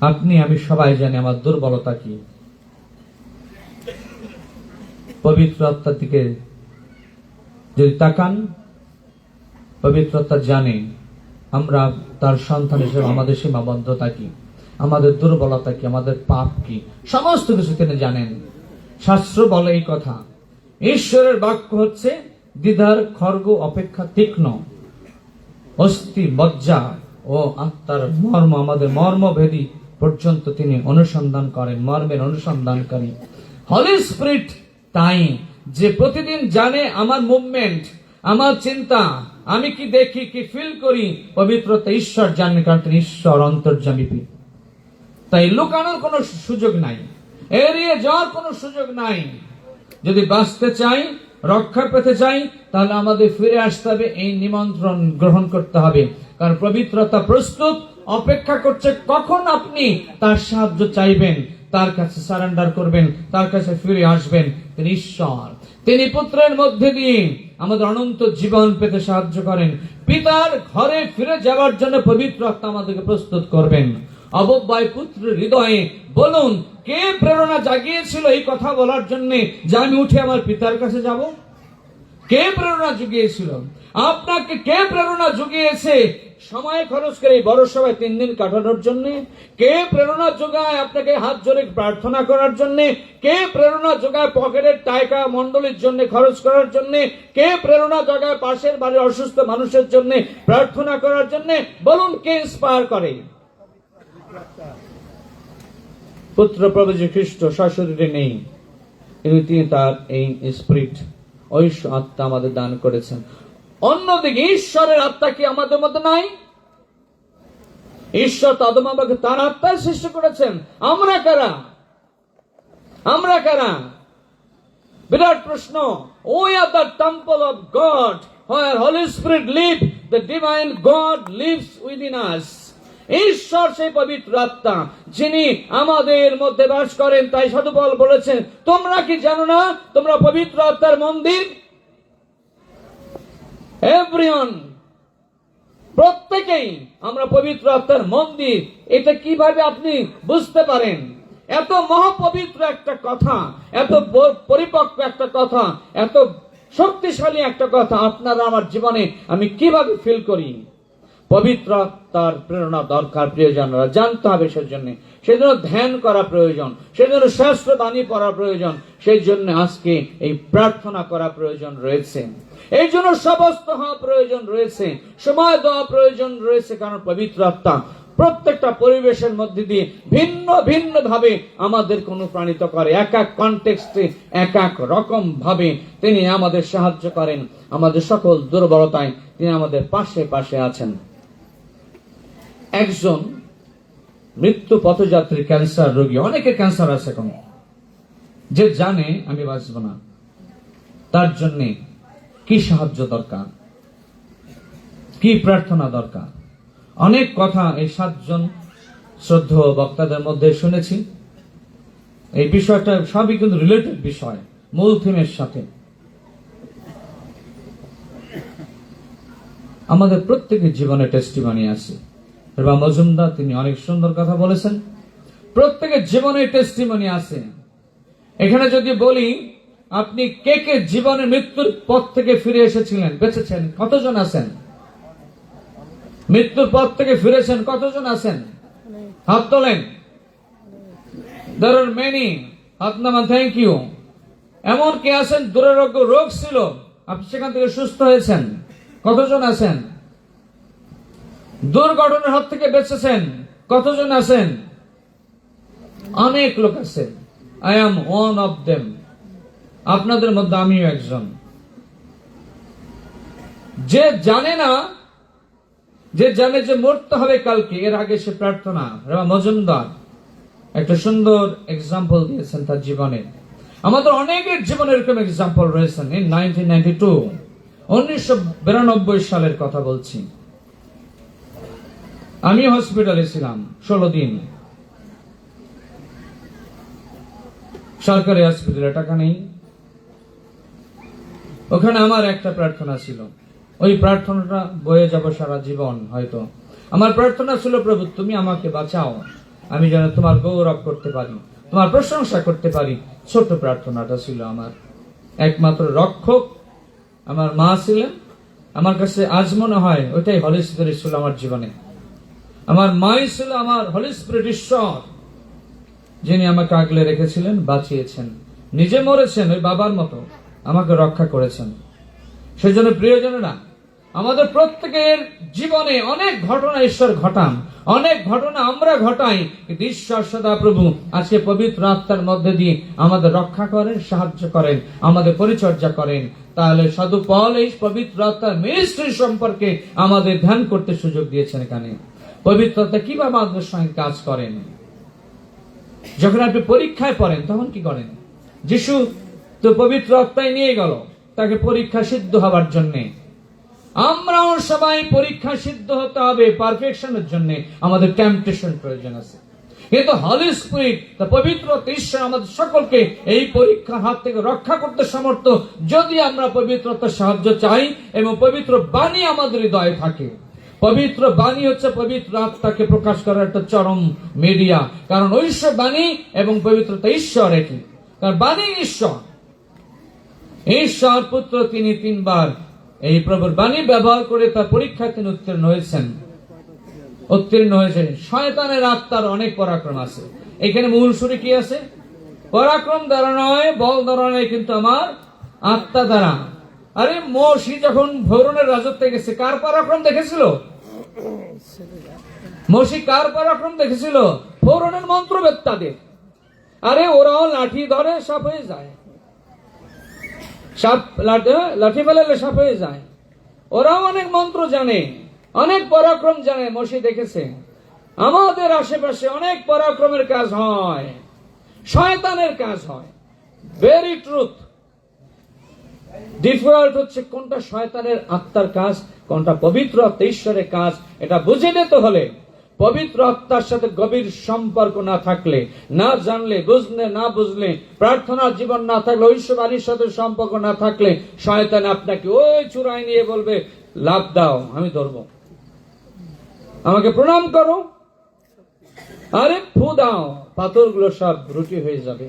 আপনি আমি সবাই জানি আমার দুর্বলতা কি। পবিত্র আত্মার দিকে যদি তাকান, পবিত্র আত্মা জানে আমরা তার সন্তান হিসেবে আমাদের সীমাবদ্ধতা কি, আমাদের দুর্বলতা কি, আমাদের পাপ কি, সমস্ত কিছু তিনি জানেন। শাস্ত্র বলে এই কথা, ঈশ্বরের বাক্য হচ্ছে দ্বিধার খড়গ অপেক্ষা তীক্ষ্ণ, অস্থি মজ্জা ও আত্মার মর্ম, আমাদের মর্মভেদী পর্যন্ত তিনি অনুসন্ধান করেন, মর্মের অনুসন্ধানকারী। হলি স্পিরিট তাই যে প্রতিদিন জানে আমার মুভমেন্ট, আমার চিন্তা, আমি কি দেখি, কি ফিল করি। পবিত্রতা ঈশ্বর জানেন, কারণ তিনি ঈশ্বর অন্তর্যামী। তাই লুকানোর কোনো সুযোগ নাই, এড়িয়ে যাওয়ার কোনো সুযোগ নাই। যদি বাঁচতে চাই, রক্ষা পেতে চাই, তাহলে আমাদের ফিরে আসতে হবে, এই নিমন্ত্রণ গ্রহণ করতে হবে। কারণ পবিত্রতা প্রস্তুত, অপেক্ষা করছে কখন আপনি তার সাহায্য চাইবেন, তার কাছে সারেন্ডার করবেন, তার কাছে ফিরে আসবেন। তিনি ঈশ্বর, তিনি পুত্রের মধ্যে দিয়ে আমাদের অনন্ত জীবন পেতে সাহায্য করেন। পিতার ঘরে ফিরে যাওয়ার জন্য পবিত্র আত্মা আমাদেরকে প্রস্তুত করবেন। অবব্যয় পুত্রের হৃদয়ে বলুন, কে প্রেরণা জাগিয়েছিল এই কথা বলার জন্য যে আমি উঠে আমার পিতার কাছে যাব? কে প্রেরণা জুগিয়েছিল আপনাকে? কে প্রেরণা জুগিয়েছে সময় খরচ করে বড় সভায় 3 দিন কাটানোর জন্য? কে প্রেরণা যোগায় আপনাকে হাত জোরে প্রার্থনা করার জন্য? কে প্রেরণা যোগায় পকেটের টাকা মন্ডলীর জন্য খরচ করার জন্য? কে প্রেরণা যোগায় পাশের বাড়ির অসুস্থ মানুষের জন্য প্রার্থনা করার জন্য? বলুন, কে ইন্সপায়ার করে? পুত্র প্রভু যীশু খ্রিস্ট সশরীরে নেই, কিন্তু তিনি তার এই স্পিরিট, ঐশ্ব আত্মা আমাদের দান করেছেন। অন্যদিকে ঈশ্বরের আত্মা কি আমাদের মধ্যে নাই? ঈশ্বর আদম আমাকে তার আত্মায় সৃষ্টি করেছেন। আমরা কারা? আমরা কারা? বিরাট প্রশ্ন। We are the temple of God, where Holy Spirit lives, the divine God lives within us. ঈশ্বর সেই পবিত্র আত্মা, যিনি আমাদের মধ্যে বাস করেন। তাই সাধু পৌল বলেছেন, তোমরা কি জানো না তোমরা পবিত্র আত্মার মন্দির? এভরিওয়ান, প্রত্যেকেই আমরা পবিত্র আত্মার মন্দির। এটা কিভাবে আপনি বুঝতে পারেন? এত মহাপবিত্র একটা কথা, এত পরিপক্ক একটা কথা, এত শক্তিশালী একটা কথা আপনারা আমার জীবনে আমি কিভাবে ফিল করি? পবিত্র আত্মার প্রেরণা দরকার। প্রিয়জনরা, জানতে হবে সেজন্য ধ্যান করা প্রয়োজন, সেজন্য শাস্ত্র বাণী পড়া প্রয়োজন, সেই জন্য আজকে এই প্রার্থনা করা প্রয়োজন রয়েছে, এই জন্য সমস্ত হওয়া প্রয়োজন রয়েছে, সময় দেওয়া প্রয়োজন রয়েছে। কারণ পবিত্র আত্মা প্রত্যেকটা পরিবেশের মধ্যে দিয়ে ভিন্ন ভিন্ন ভাবে আমাদেরকে অনুপ্রাণিত করে, এক এক কনটেক্সটে এক এক রকম ভাবে তিনি আমাদের সাহায্য করেন। আমাদের সকল দুর্বলতায় তিনি আমাদের পাশে পাশে আছেন। একজন মৃত্যু পথযাত্রী ক্যান্সার রোগী, অনেকের ক্যান্সার আছে এখন, যে জানে আমি বাঁচব না, তার জন্য কি সাহায্য দরকার, কি প্রার্থনা দরকার। অনেক কথা এই 7 জন শ্রদ্ধেয় বক্তাদের মধ্যে শুনেছি। এই বিষয়টা সবই কিন্তু রিলেটেড বিষয়, মূল থিমের সাথে। আমাদের প্রত্যেকের জীবনে টেস্টিমনি আছে। রেবা মজুমদার তিনি অনেক সুন্দর কথা বলেছেন, প্রত্যেকের জীবনে টেস্টিমনি আছে। এখানে যদি বলি আপনি কে কে জীবনে মৃত্যুর পথ থেকে ফিরে এসেছিলেন, বেঁচেছেন, কতজন আছেন? মৃত্যুর পথ থেকে ফিরেছেন কতজন আছেন? হাত তোলেন। There are many. হাত নামান, থ্যাংক ইউ। এমন কে আছেন দুরারোগ্য রোগ ছিল, আপনি সেখান থেকে সুস্থ হয়েছেন, কতজন আছেন? দুর্ঘটনার হাত থেকে বেঁচেছেন, কতজন আছেন? অনেক লোক আছে। I am one of them. আপনাদের মধ্যে আমিও একজন। যে জানে না, যে জানে যে মরতে হবে কালকে, এর আগে সে প্রার্থনা। রেবা মজুমদার একটা সুন্দর এক্সাম্পল দিয়েছেন তার জীবনে। আমাদের অনেকের জীবনে এরকম এক্সাম্পল রয়েছেন। ইন 1992 সালের কথা বলছি। আমি হসপিটালে ছিলাম 16 দিন, সরকারি হসপিটালে, টাকা নেই। ওখানে আমার একটা প্রার্থনা ছিল, ওই প্রার্থনাটা বয়ে যাব সারা জীবন হয়তো। আমার প্রার্থনা ছিল, প্রভু তুমি আমাকে বাঁচাও, আমি যেন তোমার গৌরব করতে পারি, তোমার প্রশংসা করতে পারি। ছোট প্রার্থনাটা ছিল আমার। একমাত্র রক্ষক আমার মা ছিলেন। আমার কাছে আজ মনে হয় ওইটাই হলি স্পিরিট ছিল আমার জীবনে। আমার মাই ছিল আমার হলি স্পিরিট, ঈশ্বর, যিনি আমাকে আগলে রেখেছিলেন, বাঁচিয়েছেন, নিজে মরেছেন ওই বাবার মতো, আমাকে রক্ষা করেছেন। সেজন্য প্রিয়জনেরা, আমাদের প্রত্যেকের জীবনে অনেক ঘটনা ঈশ্বর ঘটান, অনেক ঘটনা আমরা ঘটাই, কিন্তু ঈশ্বর সদা প্রভু আজকে পবিত্র আত্মার মধ্যে দিয়ে আমাদের রক্ষা করেন, সাহায্য করেন, আমাদের পরিচর্যা করেন। তাহলে সাধু পল এই পবিত্র আত্মার মিনিস্ট্রি সম্পর্কে আমাদের ধ্যান করতে সুযোগ দিয়েছেন। এখানে পবিত্র আত্মা কিভাবে আমাদের সঙ্গে কাজ করেন। যখন আপনি পরীক্ষায় পড়েন তখন কি করেন? যিশু তো পবিত্র আত্মায় নিয়ে গেল তাকে পরীক্ষা সিদ্ধ হবার জন্য। আমরাও সবাই পরীক্ষা সিদ্ধ হতে হবে, পারফেকশনের জন্য আমাদের টেম্পটেশন প্রয়োজন আছে। কিন্তু হলি স্পিরিট, পবিত্র ঈশ্বর আমাদের সকলকে এই পরীক্ষার হাত থেকে রক্ষা করতে সমর্থ, যদি আমরা পবিত্রতার সাহায্য চাই এবং পবিত্র বাণী আমাদের হৃদয়ে থাকে। পবিত্র বাণী হচ্ছে পবিত্র আত্মাকে প্রকাশ করার একটা চরম মিডিয়া। কারণ ঐশ্বর বাণী এবং পবিত্রতা ঈশ্বর একই। কারণ বাণী ঈশ্বর, ঈশ্বর পুত্র, তিনি 3 বার এই প্রভুর বাণী ব্যবহার করে তার পরীক্ষায় তিনি উত্তীর্ণ হয়েছেন। শয়তানের আত্মার অনেক পরাক্রম আছে। এখানে মূল সুরে কি আছে? পরাক্রম দ্বারা নয়, বল দ্বারা নয়, কিন্তু আমার আত্মা দ্বারা। আরে মোশি যখন ফরৌনের রাজত্বে গেছে, কার পরাক্রম দেখেছিল? মোশি কার পরাক্রম দেখেছিল? ফরৌনের মন্ত্রবেত্তাদের। আরে ওরাও লাঠি ধরে সাপ হয়ে যায়, সাপ লাঠি ফেলালে সাপ হয়ে যায়। ওরাও অনেক মন্ত্র জানে, অনেক পরাক্রম জানে। মোশি দেখেছে আমাদের আশেপাশে অনেক পরাক্রমের কাজ হয়, শয়তানের কাজ হয়। Very truth. ডিফারেন্ট হচ্ছে কোনটা শয়তানের আত্মার কাজ, কোনটা পবিত্র আত্মা ঈশ্বরের কাজ। এটা বুঝে নিতে হলে পবিত্র আত্মার সাথে গভীর সম্পর্ক না থাকলে, না জানলে, না বুঝলে, প্রার্থনার জীবন না থাকলে, ঐশ্বর বাণীর সাথে সম্পর্ক না থাকলে, শয়তান আপনাকে ওই চূড়ায় নিয়ে বলবে, লাভ দাও, আমি ধরবো, আমাকে প্রণাম করো, আরে ফু দাও, পাথরগুলো সব রুটি হয়ে যাবে।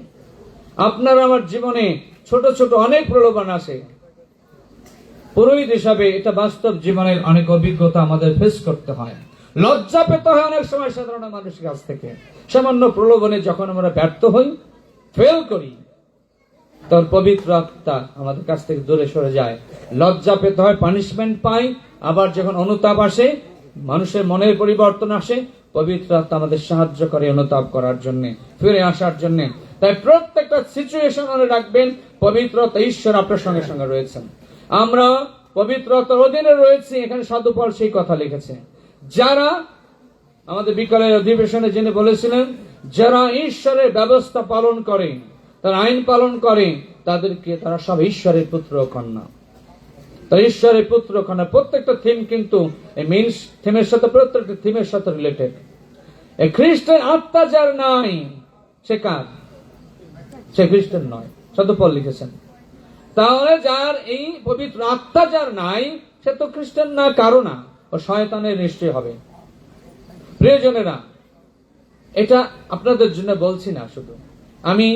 আপনার আমার জীবনে ছোট ছোট অনেক প্রলোভন আছে। পুরোহিত হিসাবে এটা বাস্তব জীবনের অনেক অভিজ্ঞতা আমাদের ফেস করতে হয়। লজ্জা পেতে হয় অনেক সময় সাধারণ মানুষের কাছ থেকে। সামান্য প্রলোভনে যখন আমরা ব্যর্থ হই, ফেল করি, তোর পবিত্র আত্মা আমাদের কাছ থেকে দূরে সরে যায়। লজ্জা পেতে হয়, পানিশমেন্ট পাই। আবার যখন অনুতাপ আসে, মানুষের মনের পরিবর্তন আসে, পবিত্র আত্মা আমাদের সাহায্য করে অনুতাপ করার জন্য, ফিরে আসার জন্য। তাই প্রত্যেকটা সিচুয়েশন মনে রাখবেন, পবিত্রতা ঈশ্বর আপনার সঙ্গে সঙ্গে রয়েছেন। আমরা পবিত্রতার অধীনে রয়েছি। এখানে সাধু পল সেই কথা লিখেছে। যারা আমাদের বিকালের অধিবেশনে যিনি বলেছিলেন, যারা ঈশ্বরের ব্যবস্থা পালন করে, তারা আইন পালন করে, তাদেরকে তারা সব ঈশ্বরের পুত্র ও কন্যা। তারা ঈশ্বরের পুত্র কন্যা। প্রত্যেকটা থিম কিন্তু এই মেইন থিমের সাথে, প্রত্যেকটা থিমের সাথে রিলেটেড। এই খ্রিস্টের আত্মা যার নাই, সে কার? সে খ্রিস্টান নয়, সাধু পল লিখেছেন। তাহলে যার এই পবিত্র আত্মা যার নাই, সে তো খ্রিস্টান না, কারো না, ও শয়তানের নিশ্চয় হবে। প্রিয়জনেরা, এটা আপনাদের জন্য বলছি না, শুধু আমি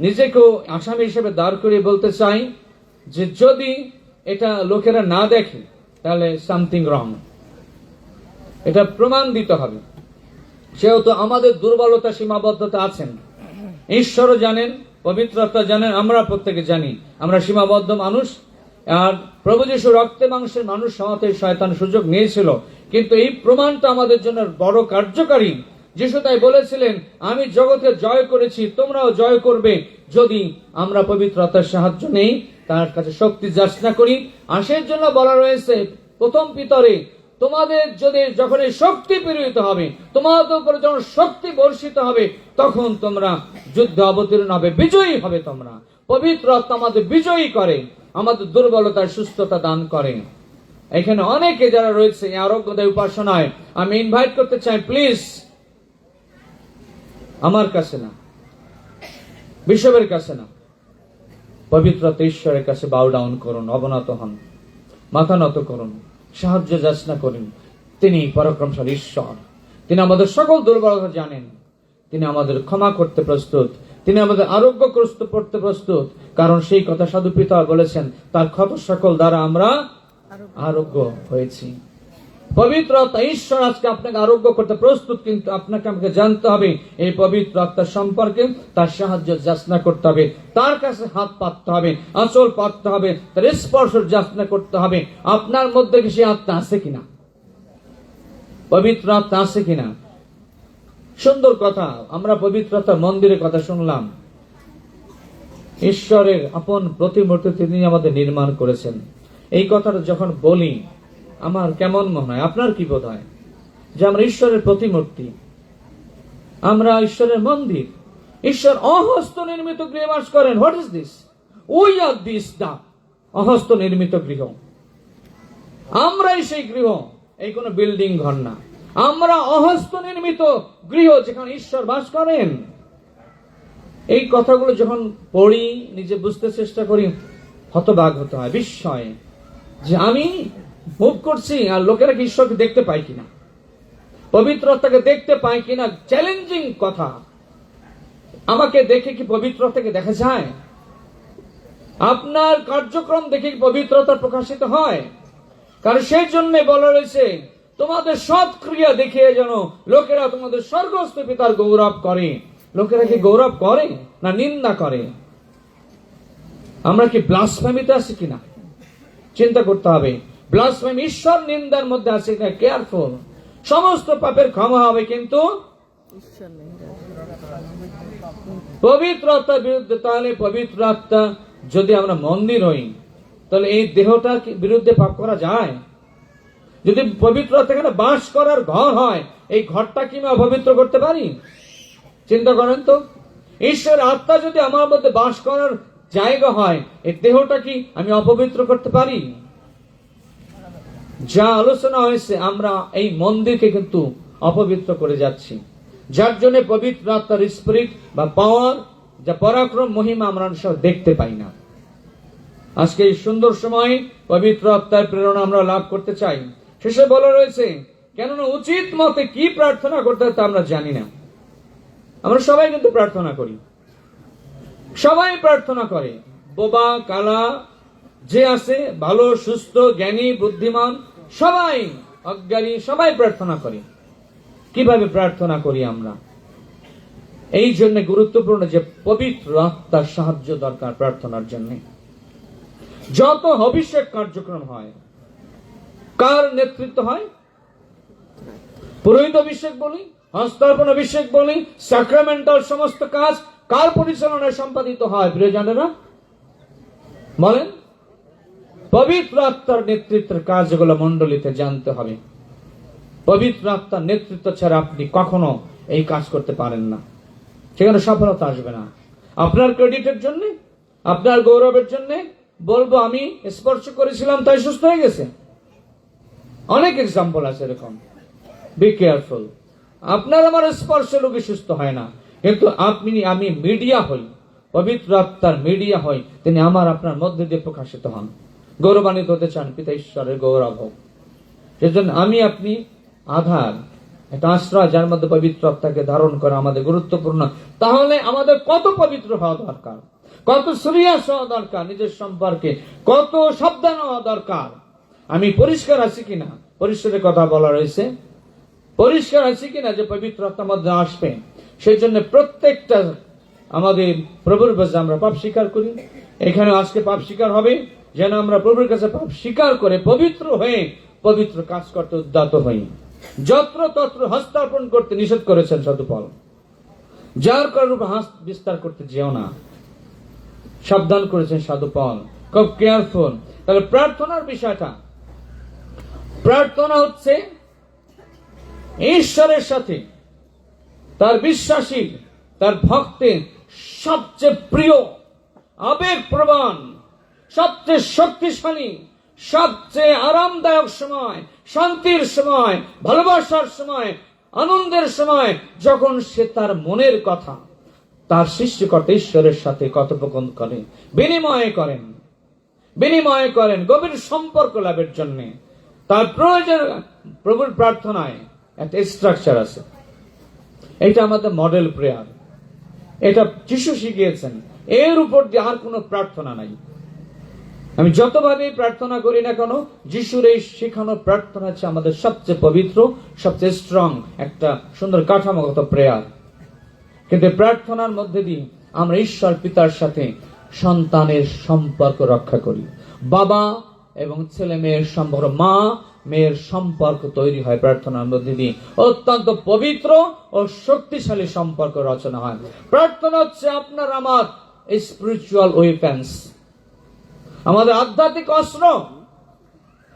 নিজেকেও আসামি হিসেবে দাঁড় করিয়ে বলতে চাই যে যদি এটা লোকেরা না দেখে, তাহলে সামথিং রং। এটা প্রমাণ দিতে হবে। সেহেতু আমাদের দুর্বলতা, সীমাবদ্ধতা আছেন, ঈশ্বরও জানেন, পবিত্রতা জানেন, আমরা প্রত্যেকে জানি আমরা সীমাবদ্ধ মানুষ। আর প্রভু যিশু রক্তে মাংসের মানুষ হওয়াতে শয়তান সুযোগ নিয়েছিল, কিন্তু এই প্রমাণটা আমাদের জন্য বড় কার্যকারী। যিশু তাই বলেছিলেন, আমি জগতে জয় করেছি, তোমরাও জয় করবে, যদি আমরা পবিত্রতার সাহায্য নেই, তার কাছে শক্তি যাচনা করি। আর সেই জন্য বলা রয়েছে প্রথম পিতরে, তোমাদের যদি যখন এই শক্তি প্রেরিত হবে, তোমাদের উপরে যখন শক্তি বর্ষিত হবে, তখন তোমরা যুদ্ধে অবতীর্ণ হবে, বিজয়ী হবে তোমরা। পবিত্র আত্মা আমাদের বিজয়ী করে, আমাদের দুর্বলতার সুস্থতা দান করে। এখানে অনেকে যারা রয়েছে এই আরোগ্যদায়ী উপাসনায়, আমি ইনভাইট করতে চাই, প্লিজ আমার কাছে না, বিশ্ববের কাছে না, পবিত্রতা ঈশ্বরের কাছে বাউ ডাউন করুন, অবনত হন, মাথা নত করুন, সাহায্য যাচনা করুন। তিনি পরাক্রমশালী ঈশ্বর, তিনি আমাদের সকল দুর্বলতা জানেন, তিনি আমাদের ক্ষমা করতে প্রস্তুত, তিনি আমাদের আরোগ্য করতে প্রস্তুত। কারণ সেই কথা সাধু পিতা বলেছেন, তার ক্ষত সকল দ্বারা আমরা আরোগ্য হয়েছি। পবিত্র আত্মা ঈশ্বর আজকে আপনাকে আরোগ্য করতে প্রস্তুত, কিন্তু আপনাকে আমাকে জানতে হবে এই পবিত্র আত্মার সম্পর্কে, তার সাহায্য যাচনা করতে হবে, তার কাছে হাত পাততে হবে, আঁচল পাততে হবে, তার স্পর্শ যাচনা করতে হবে। আপনার মধ্যে কি সেই আত্মা আছে কিনা, পবিত্র আত্মা আছে কিনা? সুন্দর কথা, আমরা পবিত্রতা মন্দিরের কথা শুনলাম। ঈশ্বরের আপন প্রতিমূর্তি তিনি আমাদের নির্মাণ করেছেন। এই কথাটা যখন বলি, আমার কেমন মনে হয়, আপনার কি বোধ হয়? যে আমরা ঈশ্বরের প্রতিমূর্তি, আমরা ঈশ্বরের মন্দির। ঈশ্বর অহস্ত নির্মিত গৃহে বাস করেন। What is this? We are this, দা অহস্ত নির্মিত গৃহ। আমরাই সেই গৃহ, এই কোন বিল্ডিং ঘর না। আমরা অহস্ত নির্মিত গৃহ, যেখানে ঈশ্বর বাস করেন। এই কথাগুলো যখন পড়ি, নিজে বুঝতে চেষ্টা করি, হতবাক হতে হয়, বিস্ময়, যে আমি মুভ করছি আর লোকেরা কি ঈশ্বরকে দেখতে পায় কিনা, পবিত্রতাকে দেখতে পায় কিনা। চ্যালেঞ্জিং কথা। আমাকে দেখে কি পবিত্রতাকে দেখা যায়? আপনার কার্যক্রম দেখে কি পবিত্রতা প্রকাশিত হয়? কারণ সেই জন্য বলা রয়েছে, তোমাদের সৎ ক্রিয়া দেখিয়ে যেন লোকেরা তোমাদের স্বর্গস্থ পিতার গৌরব করে। লোকেরা কি গৌরব করে না নিন্দা করে? আমরা কি ব্লাসফেমিতে আছি কিনা চিন্তা করতে হবে। ব্লাসফেমি ঈশ্বর নিন্দার মধ্যে আছে কিনা কেয়ারফুল। সমস্ত পাপের ক্ষমা হবে, কিন্তু ঈশ্বর নেই। পবিত্র আত্মার বিরুদ্ধে। তাহলে পবিত্র আত্মা যদি আমরা মন্দির হই, তাহলে এই দেহটার বিরুদ্ধে পাপ করা যায়? যদি পবিত্র আত্মা এখানে বাস করার ঘর হয়, এই ঘরটা কি আমি অপবিত্র করতে পারি? চিন্তা করেন তো, ঈশ্বরের আত্মা যদি আমার মধ্যে বাস করার জায়গা হয়, এই দেহটা কি আমি অপবিত্র করতে পারি? যা আলোচনা হয়েছে, আমরা এই মন্দিরকে কিন্তু অপবিত্র করে যাচ্ছি, যার জন্য পবিত্র আত্মার স্পিরিট বা পাওয়ার, যা পরাক্রম মহিমা আমরা দেখতে পাই না। আজকে এই সুন্দর সময় পবিত্র আত্মার প্রেরণা আমরা লাভ করতে চাই। শেষে বলা রয়েছে, কেননা উচিত মতে কি প্রার্থনা করতে হয় তা আমরা জানি না। আমরা সবাই কিন্তু প্রার্থনা করি, সবাই প্রার্থনা করে, বোবা, কালা, যে আছে ভালো, সুস্থ, জ্ঞানী, বুদ্ধিমান, সবাই অজ্ঞানী, সবাই প্রার্থনা করি। কিভাবে প্রার্থনা করি আমরা? এই জন্য গুরুত্বপূর্ণ যে পবিত্র আত্মার সাহায্য দরকার প্রার্থনার জন্য। যত অভিষেক কার্যক্রম হয়, কার নেতৃত্ব হয়? পুরোহিত অভিষেক বলি, হস্তার্পণ অভিষেক বলি, স্যাক্রামেন্টাল সমস্ত কাজ কার পরিচালনায় সম্পাদিত হয় প্রিয়জনেরা? বলেন। পবিত্র আত্মার নেতৃত্বের কাজগুলো মণ্ডলীতে জানতে হবে। পবিত্র আত্মার নেতৃত্ব ছাড়া আপনি কখনো এই কাজ করতে পারেন না, সেখানে সফলতা আসবে না। আপনার ক্রেডিটের জন্য, আপনার গৌরবের জন্য বলবো আমি স্পর্শ করেছিলাম তাই সুস্থ হয়ে গেছে। অনেক এক্সাম্পল আছে এরকম। Be careful. আপনার আমার স্পর্শ লোকে সুস্থ হয় না, কিন্তু আমি মিডিয়া হই, পবিত্র আত্মার মিডিয়া হই, তিনি আমার আপনার মধ্যে দিয়ে প্রকাশিত হন। গৌরবান্বিত হতে চান, পিতা ঈশ্বরের গৌরব হোক। সেজন্য আমি আপনি আধার, একটা আশ্রয় যার মধ্যে পবিত্র আত্মাকে ধারণ করা আমাদের গুরুত্বপূর্ণ। তাহলে আমাদের কত পবিত্র হওয়া দরকার, কত সিরিয়াস হওয়া দরকার নিজের সম্পর্কে, কত সাবধান হওয়া দরকার। আমি পরিষ্কার আছি কিনা, পরিষ্কারের কথা বলা রয়েছে, পরিষ্কার আছি কিনা যে পবিত্র আত্মার মধ্যে আসবে। সেই জন্য প্রত্যেকটা আমাদের প্রভুর কাছে আমরা পাপ স্বীকার করি। এখানে আজকে পাপ স্বীকার হবে, যেন আমরা প্রভুর কাছে পাপ স্বীকার করে পবিত্র হয়ে পবিত্র কাজ করতে উদ্যত হই। যত্র তত্র হস্তার্পণ করতে নিষেধ করেছেন সাধু পল। যার কারণে হাত বিস্তার করতে যেও না, সাবধান করেছেন সাধু পল। খুব কেয়ারফুল। তাহলে প্রার্থনার বিষয়টা, প্রার্থনা হচ্ছে ঈশ্বরের সাথে তার বিশ্বাসী, তার ভক্তের সবচেয়ে প্রিয়, আবেগপ্রবণ, সবচেয়ে শক্তিশালী, সবচেয়ে আরামদায়ক সময়, শান্তির সময়, ভালোবাসার সময়, আনন্দের সময়, যখন সে তার মনের কথা তার সৃষ্টিকর্তা ঈশ্বরের সাথে কথোপকথন করেন, বিনিময় করেন গভীর সম্পর্ক লাভের জন্য। তার প্রয়োজন প্রভুর প্রার্থনায় একটা স্ট্রাকচার আছে। এটা আমাদের মডেল প্রেয়ার, এটা যিশু শিখিয়েছেন। এর উপর দিয়ে আর কোনো প্রার্থনা নাই। আমি যতভাবে প্রার্থনা করি না কেন, যিশুর এই শেখানো প্রার্থনা হচ্ছে আমাদের সবচেয়ে পবিত্র, সবচেয়ে স্ট্রং একটা সুন্দর কাঠামোগত প্রেয়ার। কিন্তু প্রার্থনার মধ্যে দিয়ে আমরা ঈশ্বর পিতার সাথে সন্তানের সম্পর্ক রক্ষা করি। বাবা এবং ছেলে মেয়ের সম্পর্ক, মা মেয়ের সম্পর্ক তৈরি হয় প্রার্থনার মধ্যে দিয়ে। অত্যন্ত পবিত্র ও শক্তিশালী সম্পর্ক রচনা হয়। প্রার্থনা হচ্ছে আপনার আমার স্পিরিচুয়াল ওয়েপন্স, আমাদের আধ্যাত্মিক অস্ত্র,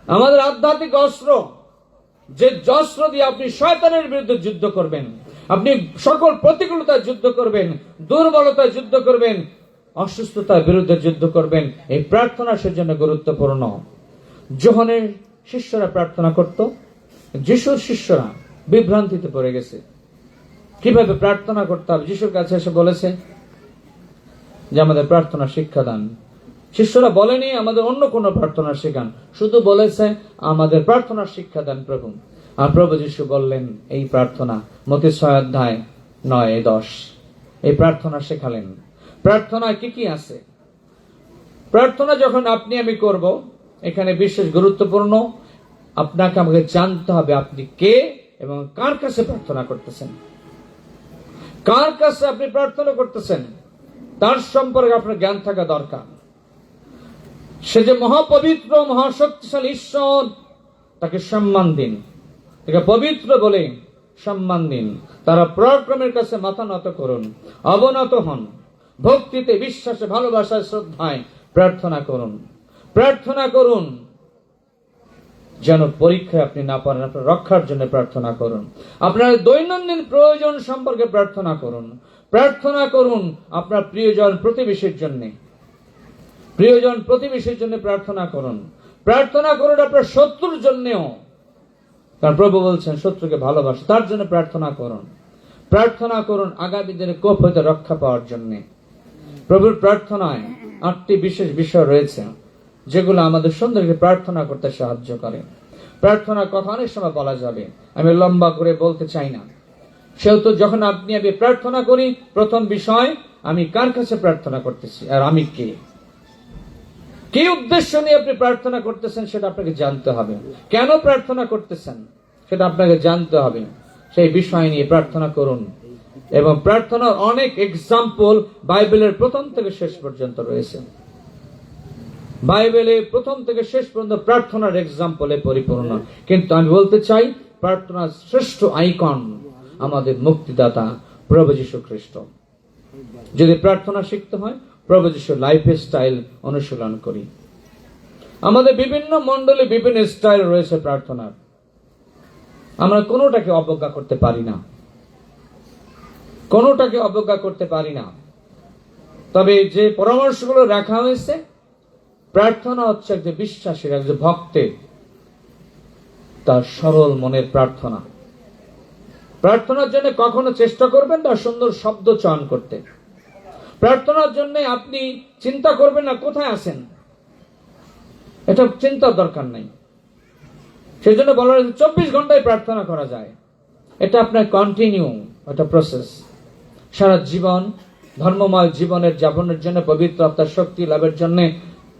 আমাদের আধ্যাত্মিক অস্ত্র, যে অস্ত্র দিয়ে আপনি শয়তানের বিরুদ্ধে যুদ্ধ করবেন, আপনি সকল প্রতিকূলতায় যুদ্ধ করবেন, দুর্বলতায় যুদ্ধ করবেন, অসুস্থতার বিরুদ্ধে যুদ্ধ করবেন। এই প্রার্থনা সেজন্য গুরুত্বপূর্ণ। যোহনের শিষ্যরা প্রার্থনা করত, যিশুর শিষ্যরা বিভ্রান্তিতে পড়ে গেছে। কিভাবে প্রার্থনা করতে হবে যিশুর কাছে এসে বলেছে যে আমাদের প্রার্থনা শিক্ষা দান। শিষ্যরা বলেনি আমাদের অন্য কোনো প্রার্থনা শেখান, শুধু বলেছে আমাদের প্রার্থনার শিক্ষা দেন প্রভু। আর প্রভু যিশু বললেন এই প্রার্থনা, মতি 6:9-10 এই প্রার্থনা শেখালেন। প্রার্থনায় কি কি আছে? প্রার্থনা যখন আপনি আমি করব, এখানে বিশেষ গুরুত্বপূর্ণ, আপনাকে আমাকে জানতে হবে আপনি কে এবং কার কাছে প্রার্থনা করতেছেন। কার কাছে আপনি প্রার্থনা করতেছেন তার সম্পর্কে আপনার জ্ঞান থাকা দরকার। সে যে মহাপবিত্র, মহাশক্তিশালী ঈশ্বর, তাকে সম্মান দিন, তাকে পবিত্র বলে সম্মান দিন। তারা পরাক্রমের কাছে মাথা নত করুন, অবনত হন, ভক্তিতে, বিশ্বাসে, ভালোবাসায়, শ্রদ্ধায় প্রার্থনা করুন। প্রার্থনা করুন যেন পরীক্ষায় আপনি না পারেন, আপনার রক্ষার জন্য প্রার্থনা করুন। আপনার দৈনন্দিন প্রয়োজন সম্পর্কে প্রার্থনা করুন। প্রার্থনা করুন আপনার প্রিয়জন প্রতিবেশীর জন্য, প্রিয়জন প্রতিবেশীর জন্য প্রার্থনা করুন। প্রার্থনা করুন আপনার শত্রুর জন্যও, কারণ প্রভু বলছেন শত্রুকে ভালোবাসা, তার জন্য প্রার্থনা করুন। প্রার্থনা করুন আগামী দিনে কোপ হইতে রক্ষা পাওয়ার জন্য। প্রভুর প্রার্থনায় 8টি বিশেষ বিষয় রয়েছে যেগুলো আমাদের সুন্দরকে প্রার্থনা করতে সাহায্য করে। প্রার্থনার কথা অনেক সময় বলা যাবে, আমি লম্বা করে বলতে চাই না। সেহেতু যখন আপনি আমি প্রার্থনা করি, প্রথম বিষয় আমি কার কাছে প্রার্থনা করতেছি আর আমি কে। কি উদ্দেশ্য নিয়ে আপনি প্রার্থনা করতেছেন সেটা আপনাকে জানতে হবে। কেন প্রার্থনা করতেছেন সেটা আপনাকে জানতে হবে। সেই বিষয় নিয়ে প্রার্থনা করুন। এবং প্রার্থনার অনেক এক্সাম্পল বাইবেলের প্রথম থেকে শেষ পর্যন্ত রয়েছে। বাইবেলে প্রথম থেকে শেষ পর্যন্ত প্রার্থনার এক্সাম্পলে পরিপূর্ণ। কিন্তু আমি বলতে চাই, প্রার্থনার শ্রেষ্ঠ আইকন আমাদের মুক্তিদাতা প্রভু যীশু খ্রিস্ট। যদি প্রার্থনা শিখতে হয়, প্রভু যীশুর লাইফ স্টাইল অনুশীলন করি। আমাদের বিভিন্ন মণ্ডলে বিভিন্ন স্টাইল রয়েছে প্রার্থনার। আমরা কোনোটাকে অবজ্ঞা করতে পারি না, কোনোটাকে অবজ্ঞা করতে পারি না। তবে যে পরামর্শগুলো রাখা হয়েছে, প্রার্থনা হচ্ছে একজন বিশ্বাসীর, একজন ভক্তের তার সরল মনের প্রার্থনা। প্রার্থনার জন্য কখনো চেষ্টা করবেন না সুন্দর শব্দ চয়ন করতে। প্রার্থনার জন্য আপনি চিন্তা করবেন না কোথায় আছেন, এটা চিন্তার দরকার নাই। সেই জন্য বলা হয়েছে 24 ঘন্টায় প্রার্থনা করা যায়। এটা আপনার কন্টিনিউ একটা প্রসেস। সারা জীবন ধর্মময় জীবনের যাপনের জন্য, পবিত্র আত্মার শক্তি লাভের জন্য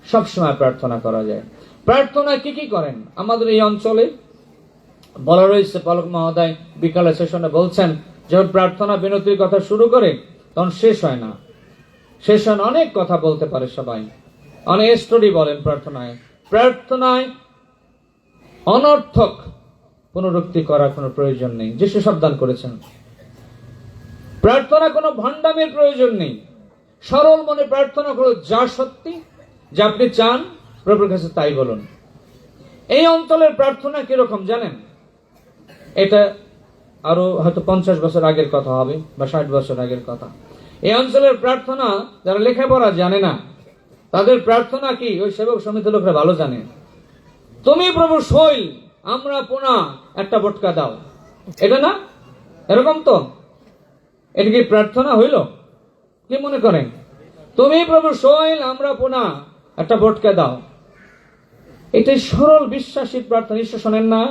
সবসময় প্রার্থনা করা যায়। প্রার্থনা কি কি করেন আমাদের এই অঞ্চলে বলা রয়েছে। পলক মহোদয় বিকালে সেশনে বলছেন, যখন প্রার্থনা বিনতির কথা শুরু করে তখন শেষ হয় না। শেষ হয় না, অনেক কথা বলতে পারে সবাই, অনেক স্টোরি বলেন প্রার্থনায়। প্রার্থনায় অনর্থক পুনরুক্তি করার কোনো প্রয়োজন নেই, যিশু সাবধান করেছেন। প্রার্থনা কোনো ভণ্ডামের প্রয়োজন নেই। সরল মনে প্রার্থনা করো, যা সত্যি, যা আপনি চান প্রভুর কাছে তাই বলুন। এই অঞ্চলের প্রার্থনা কিরকম জানেন? এটা আরো হয়তো 50 বছর আগের কথা হবে বা 60 বছর আগের কথা। এই অঞ্চলের প্রার্থনা যারা লেখাপড়া জানে না, তাদের প্রার্থনা কি ওই সেবক সমিতির লোকরা ভালো জানে। তুমি প্রভু শৈল, আমরা পোনা একটা বটকা দাও। এটা না, এরকম তো। এটা কি প্রার্থনা হইল? কি মনে করেন? তুমি প্রভু শৈল, আমরা পোনা একটা বটকা দাও। এটাই সরল বিশ্বাসীর প্রার্থনা। ঈশ্বর শোনেন না?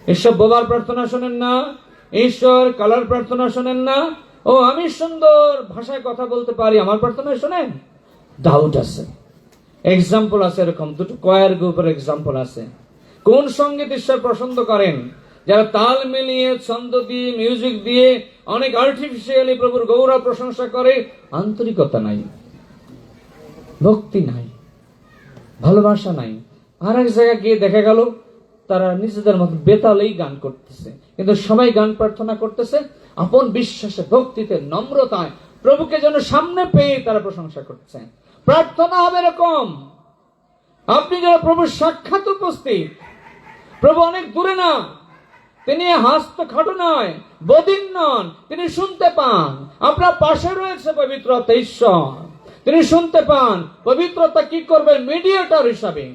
ঈশ্বর বোবার প্রার্থনা শোনেন না? ঈশ্বর কালার প্রার্থনা শোনেন না? ও আমি সুন্দর ভাষায় কথা বলতে পারি, আমার প্রার্থনা শোনেন? ডাউট আছে। এক্সাম্পল আছে এরকম, দুটো কয়ার গ্রুপের এক্সাম্পল আছে। কোন সঙ্গীত ঈশ্বর পছন্দ করেন? যারা তাল মিলিয়ে, ছন্দ দিয়ে, মিউজিক দিয়ে অনেক আর্টিফিশিয়ালি প্রভুর গৌরব প্রশংসা করে, আন্তরিকতা নাই, ভক্তি নাই, ভালোবাসা নাই। আর এক জায়গায় গিয়ে দেখা গেল তারা নিজেদের মতো বেতালেই গান করতেছে, কিন্তু সবাই গান প্রার্থনা করতেছে আপন বিশ্বাসে, ভক্তিতে, নম্রতায়, প্রভুকে যেন সামনে পেয়ে তারা প্রশংসা করছে। প্রার্থনা হবে এরকম, আপনি যারা প্রভুর সাক্ষাৎ উপস্থিত, প্রভু অনেক দূরে না, তিনি হাস্ত খাটো নয়, বদিন নন, তিনি শুনতে পান। আপনার পাশে রয়েছে পবিত্রতা ঈশ্বর, তিনি শুনতে পান। পবিত্রতা কি করবেন? মিডিয়েটর হিসাবে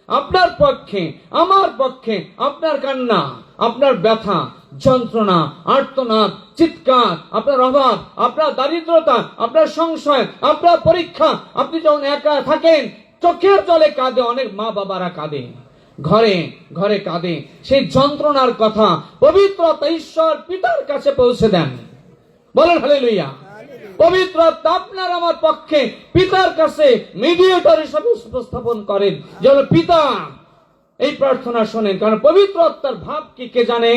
আপনার পক্ষে, আমার পক্ষে, আপনার কান্না, আপনার ব্যথা, যন্ত্রণা, আর্তনাদ, চিৎকার, আপনার অভাব, আপনার দারিদ্রতা, আপনার সংশয়, আপনার পরীক্ষা, আপনি যখন একা থাকেন, চোখের জলে কাঁদে, অনেক মা বাবারা কাঁদে, ঘরে ঘরে কাঁদে, সেই যন্ত্রণার কথা পবিত্রতা ঈশ্বর পিতার কাছে পৌঁছে দেন। বলেন হালেলুয়া। পবিত্র আত্মা আপনার আমার পক্ষে পিতার কাছে মিডিয়েটর হিসেবে উপস্থাপন করেন, যেন পিতা এই প্রার্থনা শোনেন। কারণ পবিত্র আত্মার ভাব কি কে জানে?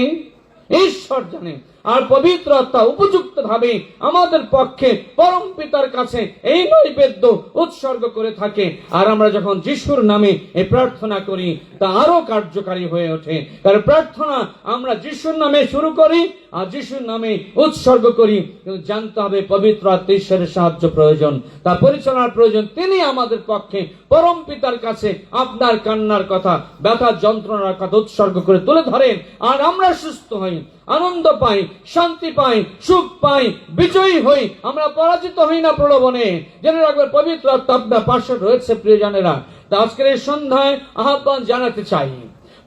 ঈশ্বর জানে। আর পবিত্র আত্মা উপযুক্ত ভাবে আমাদের পক্ষে পরম পিতার কাছে এই নৈবেদ্য উৎসর্গ করে থাকে। আর আমরা যখন যিশুর নামে এই প্রার্থনা করি, তা আরো কার্যকারী হয়ে ওঠে। কারণ প্রার্থনা আমরা যিশুর নামে শুরু করি আর যিশুর নামে উৎসর্গ করি, কিন্তু জানতে হবে পবিত্র আত্মা ঈশ্বরের সাহায্য প্রয়োজন, তার পরিচালনার প্রয়োজন। তিনি আমাদের পক্ষে পরম পিতার কাছে আপনার কান্নার কথা, ব্যথা, যন্ত্রণার কথা উৎসর্গ করে তুলে ধরেন। আর আমরা সুস্থ হই, আনন্দ পাই, শান্তি পাই, সুখ পাই, বিজয়ী হই। আমরা পরাজিত হই না প্রলোভনে। জেনে রাখবেন পবিত্র আত্মা আপনার পাশে রয়েছে। প্রিয়জনেরা, আজকের এই সন্ধ্যায় আহ্বান জানাতে চাই,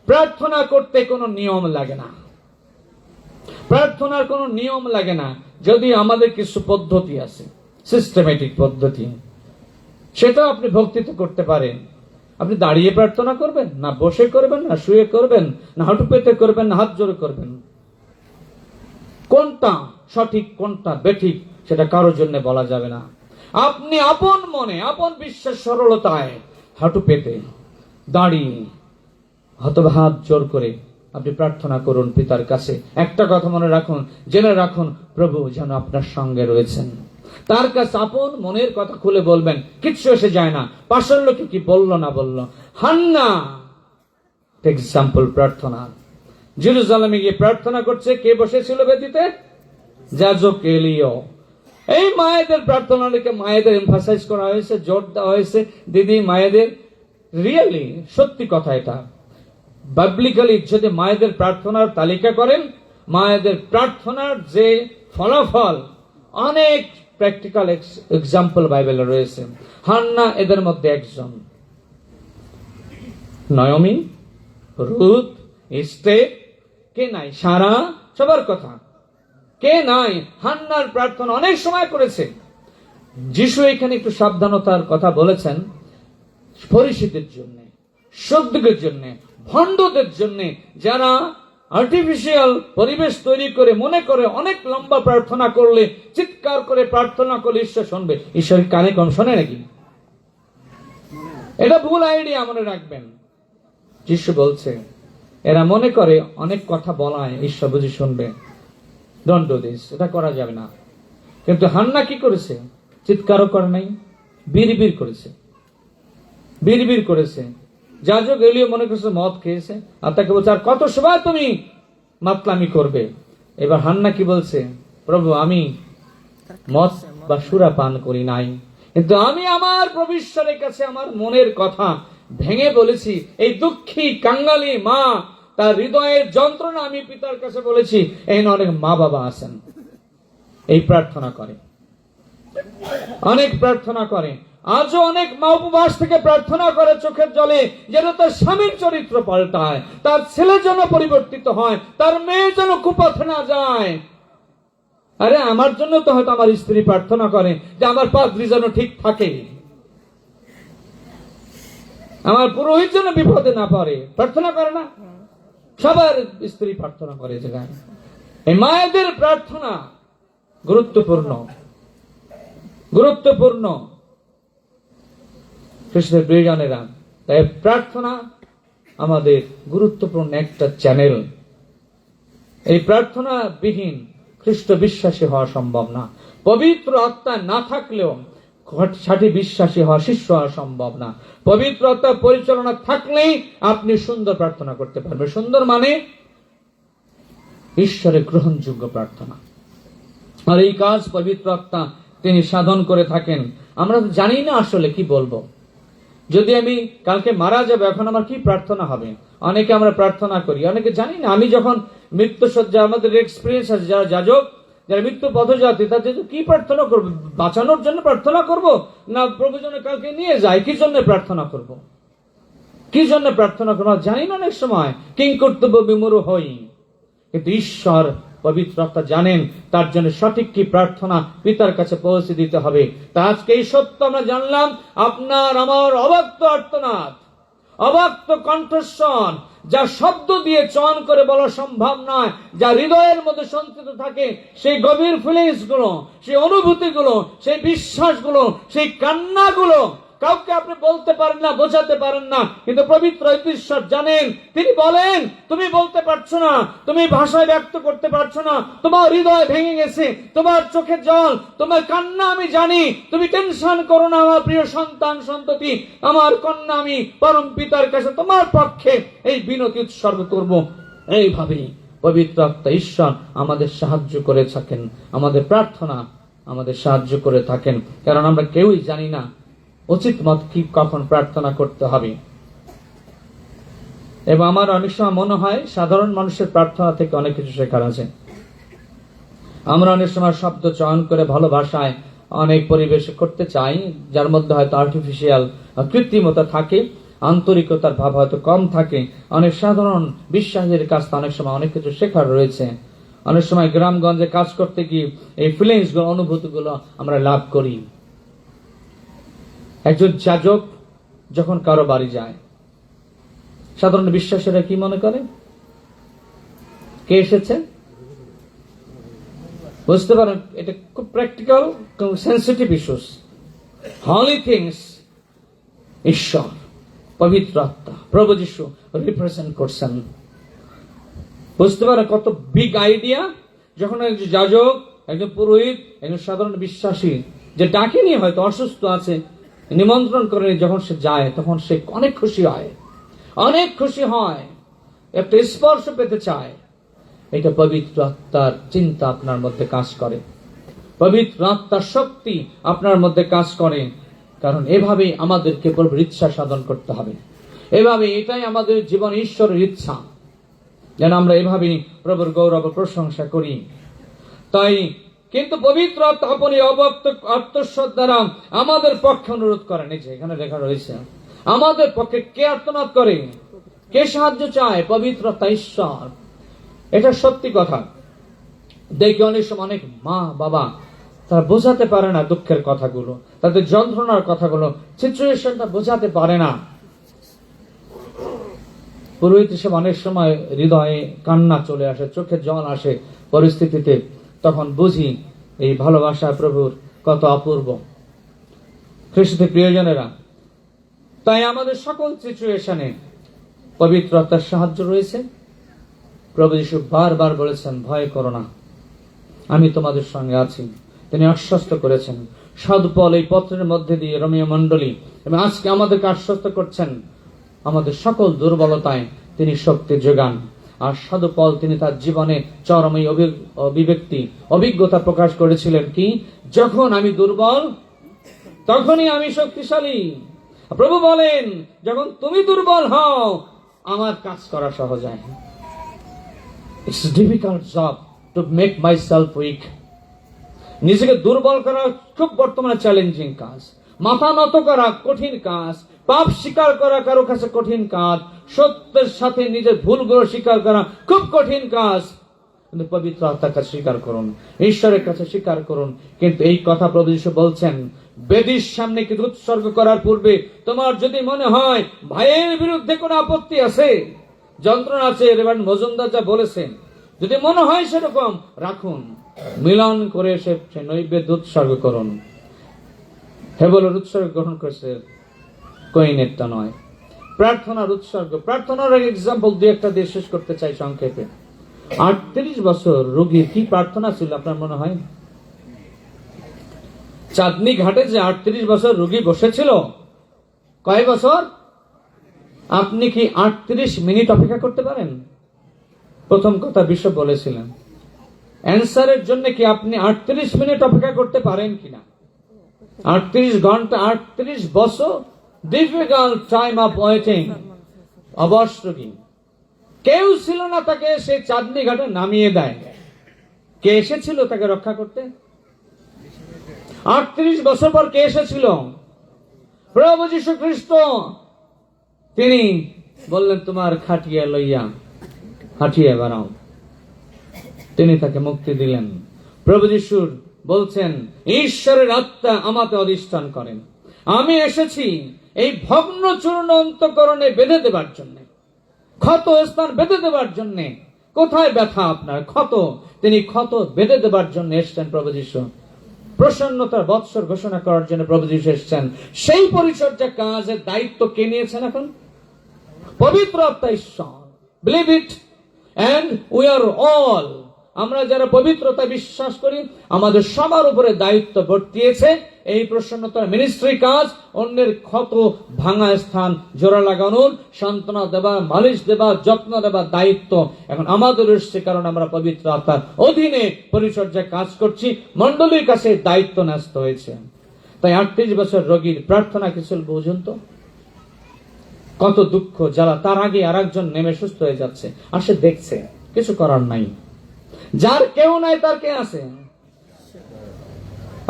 প্রার্থনা করতে কোনো নিয়ম লাগে না, প্রার্থনার কোনো নিয়ম লাগে না। যদি আমাদের কিছু পদ্ধতি আছে, সিস্টেমেটিক পদ্ধতি, সেটা আপনি ভক্তিতে করতে পারেন। আপনি দাঁড়িয়ে প্রার্থনা করবেন, না বসে করবেন, না শুয়ে করবেন, না হাঁটু পেতে করবেন, না হাত জোড়ে করবেন। কোনটা সঠিক, কোনটা বেঠিক, সেটা কারোর জন্য বলা যাবে না। আপনি আপন মনে, আপন বিশ্বাস, সরলতায় হাঁটু পেতে দাঁড়িয়ে হাত জোর করে আপনি প্রার্থনা করুন পিতার কাছে। একটা কথা মনে রাখুন, জেনে রাখুন, প্রভু যেন আপনার সঙ্গে রয়েছেন। তার কাছে আপন মনের কথা খুলে বলবেন, কিচ্ছু এসে যায় না পাশের লোকে কি বললো না বললো। হান্না এক্সাম্পল প্রার্থনা, জেরুজালেমে গিয়ে প্রার্থনা করছে, কে বসেছিল বেদিতে? যাজক এলিও। এই মায়েদের প্রার্থনাকে মায়েদের এমফাসাইজ করা হয়েছে, জোর দেওয়া হয়েছে। দিদি মায়েদের, রিয়েলি সত্যি কথা এটা, বাইবলিক্যালি যদি মায়েদের প্রার্থনার তালিকা করেন, মায়েদের প্রার্থনার যে ফলাফল, অনেক প্র্যাকটিক্যাল এক্সাম্পল বাইবেলে রয়েছে। হান্না এদের মধ্যে একজন। নয়মি, রুথ, এস্তের, কে নাই? সারা, সবার কথা কে নাই? হান্নার প্রার্থনা অনেক সময় করেছে। যিশু এখানে একটু সাবধানতার কথা বলেছেন, ফরিসীদের জন্য, সদ্যের জন্য, ভণ্ডদের জন্য, যারা আর্টিফিশিয়াল পরিবেশ তৈরি করে মনে করে অনেক লম্বা প্রার্থনা করলে, চিৎকার করে প্রার্থনা করলে ঈশ্বর শুনবে। ঈশ্বরের কানে কম শোনে নাকি? এটা ভুল আইডিয়া, মনে রাখবেন। যিশু বলছে এরা মনে করে অনেক কথা বলায় ঈশ্বর বুঝি শুনবে। ডোন্ট ডু দিস, এটা করা যাবে না। কিন্তু হান্না কি করেছে? চিৎকারও করে নাই, বিড়বিড় করেছে, বিড়বিড় করেছে। যাজক এলিও মনে করছে মদ খেয়েছে, আর তাকে বলছে আর কত সময় তুমি মাতলামি করবে। এবার হান্না কি বলছে? প্রভু আমি মদ বা সুরা পান করি নাই, কিন্তু আমি আমার প্রভু ঈশ্বরের কাছে আমার মনের কথা ভেঙে বলেছি। এই দুঃখী কাঙ্গালি মা, তার হৃদয়ের যন্ত্রণা আমি পিতার কাছে বলেছি। এই অনেক মা বাবা আছেন এই প্রার্থনা করে, অনেক প্রার্থনা করে। আজও অনেক মা উপবাস থেকে প্রার্থনা করে চোখের জলে, যেন তার স্বামীর চরিত্র পাল্টায়, তার ছেলে যেন পরিবর্তিত হয়, তার মেয়ে যেন কুপথে না যায়। আরে আমার জন্য তো হয়তো আমার স্ত্রী প্রার্থনা করে যে আমার পাদ্রী যেন ঠিক থাকে, আমার পুরোহিত যেন বিপদে না পড়ে। প্রার্থনা করে না? সবার স্ত্রী প্রার্থনা করে। এই মায়েদের প্রার্থনা গুরুত্বপূর্ণ, গুরুত্বপূর্ণ খ্রিস্টের প্রিয়জনেরা। তাই প্রার্থনা আমাদের গুরুত্বপূর্ণ একটা চ্যানেল। এই প্রার্থনা বিহীন খ্রিস্ট বিশ্বাসী হওয়া সম্ভব না। পবিত্র আত্মা না থাকলেও সাথী বিশ্বাসী হওয়া, শিষ্য হওয়া সম্ভব না। পবিত্র আত্মার পরিচালনা থাকলেই আপনি সুন্দর প্রার্থনা করতে পারবেন। সুন্দর মানে ঈশ্বরের গ্রহণযোগ্য প্রার্থনা। আর এই কাজ পবিত্র আত্মা তিনি সাধন করে থাকেন। আমরা জানি না আসলে কি বলবো। যদি আমি কালকে মারা যাবো, এখন আমার কি প্রার্থনা হবে? অনেকে আমরা প্রার্থনা করি, অনেকে জানি না। আমি যখন মৃত্যুসজ্জা, আমাদের এক্সপিরিয়েন্স আছে, যারা যাজক, যারা মৃত্যু পথযাত্রী, তাদের কি প্রার্থনা করবো? বাঁচানোর জন্য প্রার্থনা করব, না প্রভু যেন কালকে নিয়ে যায়, কি জন্য প্রার্থনা করব? কি জন্য প্রার্থনা করবো জানি না। অনেক সময় কিং কর্তব্য বিমূঢ় হই, কিন্তু ঈশ্বর পবিত্র আত্মা জানেন তার জন্য সঠিক কি প্রার্থনা পিতার কাছে পৌঁছে দিতে হবে। তা আজকে এই সত্য আমরা জানলাম। আপনার আমার অবাক্ত আর্তনাদ, অবাক্ত কণ্ঠস্বর, যা শব্দ দিয়ে চয়ন করে বলা সম্ভব নয়, যা হৃদয়ের মধ্যে সঞ্চিত থাকে, সেই গভীর ফিলিংস গুলো, সেই অনুভূতি গুলো, সেই বিশ্বাস গুলো, সেই কান্না গুলো কাউকে আপনি বলতে পারেন না, বোঝাতে পারেন না, কিন্তু পবিত্র ঈশ্বর জানেন। তিনি বলেন তুমি বলতে পারছো না, তুমি ভাষায় ব্যক্ত করতে পারছো না, তোমার হৃদয় ভেঙে গেছে, তোমার চোখের জল, তোমার কান্না আমি জানি। তুমি টেনশন করো না আমার প্রিয় সন্তান সন্ততি, আমার কন্যা, আমি পরম পিতার কাছে তোমার পক্ষে এই বিনতি উৎসর্গ করব। এইভাবেই পবিত্র আত্মা ঈশ্বর আমাদের সাহায্য করে থাকেন, আমাদের প্রার্থনা আমাদের সাহায্য করে থাকেন। কারণ আমরা কেউই জানি না উচিত মত কি কখন প্রার্থনা করতে হবে। এবং আমার অনেক সময় মনে হয় সাধারণ মানুষের প্রার্থনা থেকে অনেক কিছু শেখার আছে। আমরা অনেক সময় শব্দ চয়ন করে ভালো ভাষায় অনেক পরিবেশ করতে চাই, যার মধ্যে হয়তো আর্টিফিশিয়াল কৃত্রিমতা থাকে, আন্তরিকতার ভাব হয়তো কম থাকে। অনেক সাধারণ বিশ্বাসের কাছ থেকে অনেক সময় অনেক কিছু শেখার রয়েছে। অনেক সময় গ্রামগঞ্জে কাজ করতে গিয়ে এই ফিলিংস গুলো, অনুভূতি গুলো আমরা লাভ করি। একজন যাজক যখন কারো বাড়ি যায়, সাধারণ বিশ্বাসীরা কি মনে করে? কে এসেছে? বুঝতে পারেন এটা খুব প্র্যাকটিক্যাল, সেন্সিটিভ ইস্যুস, হলি থিংস। ঈশ্বর পবিত্র আত্মা প্রভু যিশু রিপ্রেজেন্ট করছেন। বুঝতে পারে কত বিগ আইডিয়া। যখন একজন যাজক, একজন পুরোহিত, একজন সাধারণ বিশ্বাসী যে ডাকেনি, হয়তো অসুস্থ আছে, নিমন্ত্রণ করে যখন সে যায় তখন সে অনেক খুশি হয়, অনেক খুশি হয়, একটা স্পর্শ পেতে চায়। এটা পবিত্র আত্মার চিন্তা আপনার মধ্যে কাজ করে, পবিত্র আত্মার শক্তি আপনার মধ্যে কাজ করে। কারণ এভাবেই আমাদেরকে প্রভুর ইচ্ছা সাধন করতে হবে, এভাবে এটাই আমাদের জীবন ঈশ্বরের ইচ্ছা, যেন আমরা এভাবেই প্রভুর গৌরব প্রশংসা করি। তাই কিন্তু পবিত্র আত্মা আপনি অব্যক্ত আত্মস্বর দ্বারা আমাদের পক্ষে অনুরোধ করেন। এই যে এখানে লেখা রয়েছে, আমাদের পক্ষে কে আর্তনাদ করে, কে সাহায্য চায়? পবিত্র আত্মা, ঈশ্বর। এটা সত্যি কথা। দেখি অনেক সময় অনেক মা বাবা তারা বোঝাতে পারে না দুঃখের কথাগুলো, তাদের যন্ত্রণার কথাগুলো, সিচুয়েশনটা বোঝাতে পারে না। পুরোহিত হিসেবে অনেক সময় হৃদয়ে কান্না চলে আসে, চোখে জল আসে পরিস্থিতিতে, তখন বুঝি এই ভালোবাসা প্রভুর কত অপূর্ব। খ্রিস্টে প্রিয়জনেরা, তাই আমাদের সকল সিচুয়েশনে পবিত্র আত্মার সাহায্য রয়েছে। প্রভু যিশু বারবার বলেছেন, ভয় করো না, আমি তোমাদের সঙ্গে আছি। তিনি আশ্বস্ত করেছেন। সাধু পল এই পত্রের মধ্যে দিয়ে রোমীয় মণ্ডলী এবং আজকে আমাদেরকে আশ্বস্ত করছেন, আমাদের সকল দুর্বলতায় তিনি শক্তি যোগান। আর সাধু পল তিনি তার জীবনে চরম এই অভিজ্ঞতা প্রকাশ করেছিলেন কি, যখন আমি দুর্বল তখনই আমি শক্তিশালী। প্রভু বলেন, যখন তুমি দুর্বল হও আমার কাজ করা সহজ হয়। It's difficult job to make my myself. নিজেকে দুর্বল করা খুব বর্তমানে চ্যালেঞ্জিং কাজ। মাথা নত করা কঠিন কাজ, পাপ স্বীকার করা কারো কাছে কঠিন কাজ, সত্যের সাথে নিজের ভুলগুলো স্বীকার করা খুব কঠিন কাজ। কিন্তু পবিত্র আত্মার কাছে স্বীকার করুন, ঈশ্বরের কাছে স্বীকার করুন। কিন্তু এই কথা প্রভু যিশু বলছেন, বেদির সামনে কিছু উৎসর্গ করার পূর্বে তোমার যদি মনে হয় ভাইয়ের বিরুদ্ধে কোনো আপত্তি আছে, যন্ত্রণা আছে, রেভারেন্ড মজুমদার যা বলেছেন, যদি মনে হয় সেরকম রাখুন, মিলন করে সে নৈবেদ্য উৎসর্গ করুন। হেবলের উৎসর্গ গ্রহণ করেছে, কইনেরটা নয়। প্রার্থনার উৎসর্গ, প্রার্থনার এক্সাম্পল দুই একটা দিয়ে শেষ করতে চাই সংক্ষেপে। 38 বছর রোগীর কি প্রার্থনা ছিল আপনার মনে হয়? চাঁদনি ঘাটে যে 38 বছর রোগী বসেছিল, কয় বছর? আপনি কি 38 মিনিট অপেক্ষা করতে পারেন? প্রথম কথা বিশ্ব বলেছিলেন, অ্যান্সারের জন্য কি আপনি 38 মিনিট অপেক্ষা করতে পারেন কিনা? 38 ঘন্টা, 38 বছর, ডিফিকাল্ট টাইম অফ ওয়েটিং। অবশ রোগী, কেউ ছিল না তাকে সেই চাঁদনি ঘাটে নামিয়ে দেয়। কে এসেছিল তাকে রক্ষা করতে? 38 বছর পর কে এসেছিল? প্রভু যীশু খ্রিস্ট। তিনি বললেন, তোমার খাটিয়া লইয়া হাঁটিয়ে বেড়াও। তিনি তাকে মুক্তি দিলেন। প্রভু যিশুর বলছেন, ঈশ্বরের আত্মা আমাকে অধিষ্ঠান করেন, আমি এসেছি এই ভগ্ন চূর্ণ অন্তঃকরণে বেঁধে দেবার জন্য, ক্ষত স্থান বেঁধে দেবার জন্য। কোথায় ব্যথা আপনার? ক্ষত। তিনি ক্ষত বেঁধে দেবার জন্য এসছেন প্রভু যিশু। প্রসন্নতার বৎসর ঘোষণা করার জন্য প্রভু যিশু এসছেন। সেই পরিচর্যা কাজের দায়িত্ব কে নিয়েছেন এখন? পবিত্র আত্মা, ঈশ্বর। Believe it and we are all. আমরা যারা পবিত্রতা বিশ্বাস করি, আমাদের সবার উপরে দায়িত্ব বর্তিয়েছে এই প্রসন্নতার মিনিস্ট্রি কাজ, অন্যের ক্ষত ভাঙা স্থান জোড়া লাগানোর, সান্ত্বনা দেবা, মালিশ দেবা, যত্ন দেবা দায়িত্ব এখন আমাদের এসছে। কারণ আমরা পবিত্র আত্মার অধীনে পরিচর্যা কাজ করছি, মণ্ডলীর কাছে দায়িত্ব ন্যস্ত হয়েছে। তাই 38 বছর রোগীর প্রার্থনা কি ছিল বুঝুন তো? কত দুঃখ জ্বালা, তার আগে আর একজন নেমে সুস্থ হয়ে যাচ্ছে, আর সে দেখছে, কিছু করার নাই। যার কেউ নাই তার কে আছে?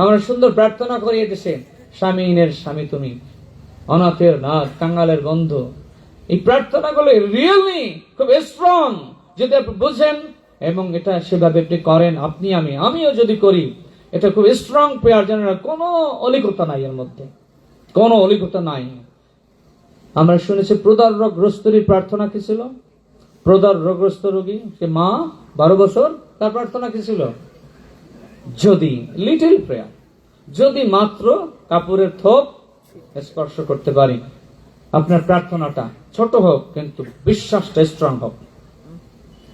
আমরা সুন্দর প্রার্থনা করি এদেশে, স্বামীনের স্বামী তুমি, অনাথের নাথ, কাঙ্গালের বন্ধু। এই প্রার্থনাগুলো রিয়েলি খুব স্ট্রং যদি আপনি বুঝেন এবং এটা সেভাবে আপনি করেন। আমিও যদি করি, এটা খুব স্ট্রং প্রেয়ার, যেন কোনো অলিকতা নাই এর মধ্যে, কোনো অলিকতা নাই। আমরা শুনেছি প্রদার রোগগ্রস্তরীর প্রার্থনা কি ছিল? প্রদার রোগগ্রস্ত রোগী, সে মা 12 বছর, তার প্রার্থনা কি ছিল? যদি লিটল প্রেয়ার, যদি মাত্র কাপড়ের থোপ স্পর্শ করতে পারি। আপনার প্রার্থনাটা ছোট হোক কিন্তু বিশ্বাসটা স্ট্রং হোক,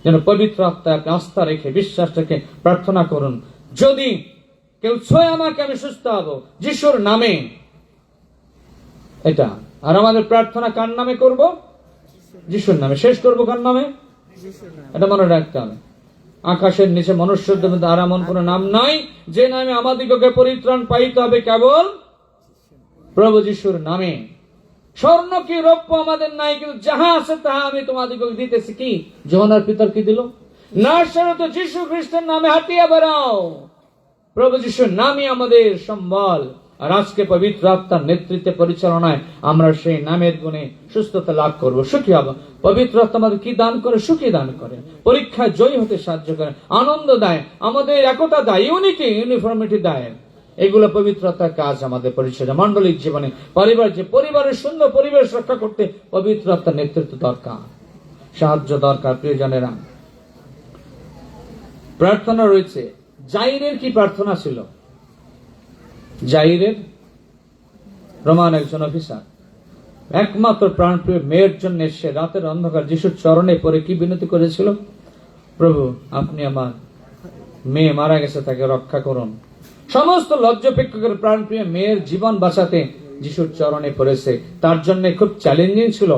যেন পবিত্র আত্মায় আপনি আস্থা রেখে বিশ্বাস রেখে প্রার্থনা করুন, যদি কেউ ছয় আমাকে আমি সুস্থ হব যিশুর নামে। এটা আর আমাদের প্রার্থনা কার নামে করব? যিশুর নামে। শেষ করব কার নামে? এটা মনে রাখতে হবে। আকাশের নিচে মনুষ্যদের মধ্যে আর এমন কোন নাম নাই যে নামে আমাদিগকে পরিত্রাণ পাইতে হবে, কেবল প্রভু যিশুর নামে। স্বর্ণ কি রৌপ্য আমাদের নাই, কিন্তু যাহা আছে তাহা আমি তোমাদিগকে দিতেছি। কি যোহানের পিতর কি দিল? নাসরত যিশু খ্রিস্টের নামে হাঁটিয়া বেড়াও। প্রভু যিশুর নামই আমাদের সম্বল। আর আজকে পবিত্র আত্মার নেতৃত্বে পরিচালনায় আমরা সেই নামের গুণে সুস্থতা লাভ করব, সুখী হব। পবিত্র আত্মা আমাদের কি দান করে? সুখী দান করে, পরীক্ষায় জয়ী হতে সাহায্য করে, আনন্দ দেয়, আমাদের একতা দেয়, ইউনিফর্মিটি দেয়। এগুলো পবিত্র আত্মার কাজ আমাদের পরিচর্যা, মণ্ডলিক জীবনে, পরিবারের সুন্দর পরিবেশ রক্ষা করতে পবিত্র আত্মার নেতৃত্ব দরকার, সাহায্য দরকার। প্রিয়জনেরা, প্রার্থনা রয়েছে। জাইরের কি প্রার্থনা ছিল? জাইরের রোমান একজন অফিসার, একমাত্র প্রাণপ্রিয় মেয়ের জন্য সে রাতের অন্ধকার যিশুর চরণে পড়ে কি বিনতি করেছিল? প্রভু, আপনি আমার মেয়ে মারা গেছে, তাকে রক্ষা করুন। সমস্ত লজ্জাপেক্ষকের প্রাণপ্রিয় মেয়ের জীবন বাঁচাতে যিশুর চরণে পড়েছে। তার জন্য খুব চ্যালেঞ্জিং ছিল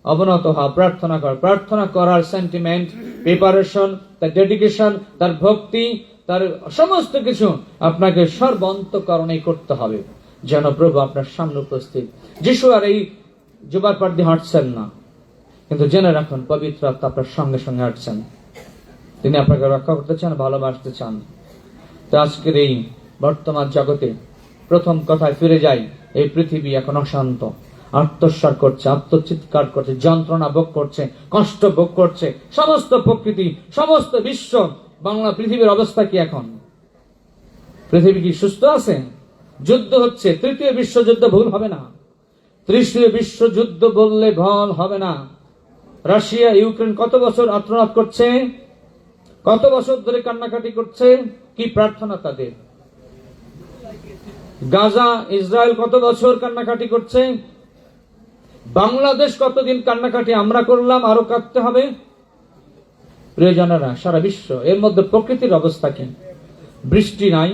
অবনত হওয়া, প্রার্থনা করা। প্রার্থনা করার সেন্টিমেন্ট, প্রিপারেশন, তার ডেডিকেশন, তার ভক্তি, তার সমস্ত কিছু আপনাকে সর্বান্তঃকরণেই করতে হবে, যেন প্রভু আপনার সামনে উপস্থিত। যিশু আর এই জুবার পাড় দিয়ে হাঁটছেন না, কিন্তু জেনে রাখুন পবিত্র আত্মা আপনার সঙ্গে সঙ্গে হাঁটছেন। তিনি আপনাকে রক্ষা করতে চান, ভালোবাসতে চান। তো আজকের এই বর্তমান জগতে প্রথম কথায় ফিরে যাই, এই পৃথিবী এখন অশান্ত, আত্মস্বর করছে, আত্মচিৎকার করছে, যন্ত্রণা ভোগ করছে, কষ্ট ভোগ করছে সমস্ত প্রকৃতি, সমস্ত বিশ্ব। বাংলা পৃথিবীর অবস্থা কি এখন? পৃথিবী কি সুস্থ আছে? যুদ্ধ হচ্ছে, তৃতীয় বিশ্বযুদ্ধ ভুল হবে না, তৃতীয় বিশ্বযুদ্ধ বললে ভুল হবে না। রাশিয়া ইউক্রেন কত বছর আত্মনাদ করছে, কত বছর ধরে কান্নাকাটি করছে, কি প্রার্থনা তাদের? গাজা ইসরায়েল কত বছর কান্নাকাটি করছে, বাংলাদেশ কতদিন কান্নাকাটি আমরা করলাম, আরো কাঁদতে হবে। প্রিয়জনেরা, সারা বিশ্ব, এর মধ্যে প্রকৃতির অবস্থা কি? বৃষ্টি নাই,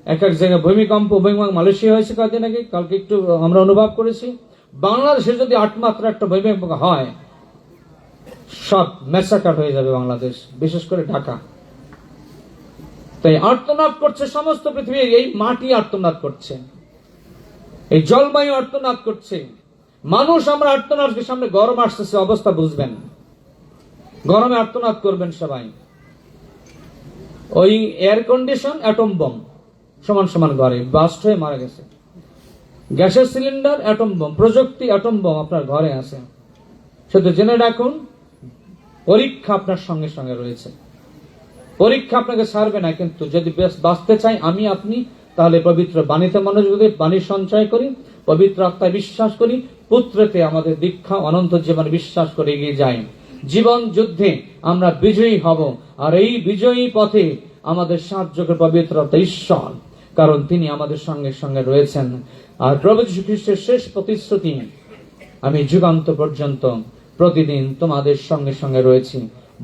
এক এক জায়গায় ভূমিকম্প, মালয়েশিয়া হয়েছে কয়েকদিন আগে, কালকে একটু আমরা অনুভব করেছি। বাংলাদেশে যদি 8 মাত্রা একটা ভূমিকম্প হয়, সব ম্যাসাকার হয়ে যাবে বাংলাদেশ, বিশেষ করে ঢাকা। তাই আর্তনাদ করছে সমস্ত পৃথিবী, এই মাটি আর্তনাদ করছে, এই জলবায়ু আর্তনাদ করছে, মানুষ। আমরা আর্তনাদকে সামনে গরম আসতেছে, অবস্থা বুঝবেন, গরমে আর্তনাদ করবেন সবাই। ওই এয়ার কন্ডিশন অ্যাটম বম সমান সমান ঘরে বাস্ট হয়ে মারা গেছে, গ্যাসের সিলিন্ডার অ্যাটম বম, প্রযুক্তি অ্যাটম বম আপনার ঘরে আছে। শুধু জেনে রাখুন, পরীক্ষা আপনার সঙ্গে সঙ্গে রয়েছে, পরীক্ষা আপনাকে ছাড়বে না। কিন্তু যদি বাঁচতে চাই আমি আপনি, তাহলে পবিত্র বাণীতে মনোযোগ দিই, বাণী সঞ্চয় করি, পবিত্র আত্মায় বিশ্বাস করি, পুত্রতে আমাদের দীক্ষা, অনন্ত জীবনে বিশ্বাস করে এগিয়ে যাই। জীবন যুদ্ধে আমরা বিজয়ী হব, আর এই বিজয়ী পথে আমাদের সাহায্য করে পবিত্র আত্মা ঈশ্বর, কারণ তিনি আমাদের সঙ্গে সঙ্গে রয়েছেন। আর প্রভু যীশু খ্রিস্টের শেষ প্রতিশ্রুতি, আমি যুগান্ত পর্যন্ত প্রতিদিন তোমাদের সঙ্গে সঙ্গে রয়েছি,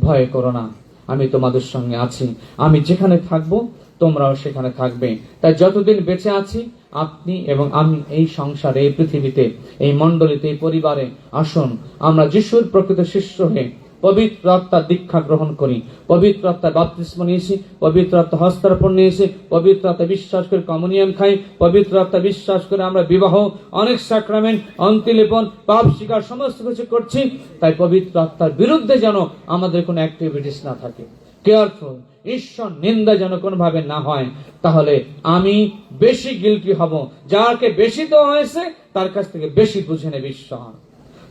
ভয় করো না, আমি তোমাদের সঙ্গে আছি। আমি যেখানে থাকবো তোমরাও সেখানে থাকবে। তাই যতদিন বেঁচে আছি, আপনি এবং আমি এই সংসারে, এই পৃথিবীতে, এই মণ্ডলীতে, এই পরিবারে, আসুন আমরা যিশুর প্রকৃত শিষ্য হয়ে পবিত্র আত্মার দীক্ষা গ্রহণ করি, পবিত্র আত্মার বাপ্তিস্ম নিয়েছি, পবিত্র আত্মা হস্তার্পণ নিয়েছি, পবিত্র আত্মা বিশ্বাস করে কমিউনিয়ন খাই, পবিত্র আত্মা বিশ্বাস করে আমরা বিবাহ, অনেক সাক্রামেন্ট, অন্তিলেপন, পাপ স্বীকার সমস্ত কিছু করছি। তাই পবিত্র আত্মার বিরুদ্ধে যেন আমাদের কোনো অ্যাক্টিভিটিস না থাকে। কেয়ারফুল, ঈশ্বর নিন্দা যেন কোনোভাবে না হয়, তাহলে আমি বেশি গিলটি হব। যাকে বেশি দেওয়া হয়েছে তার কাছ থেকে বেশি বুঝে নেবে ঈশ্বর।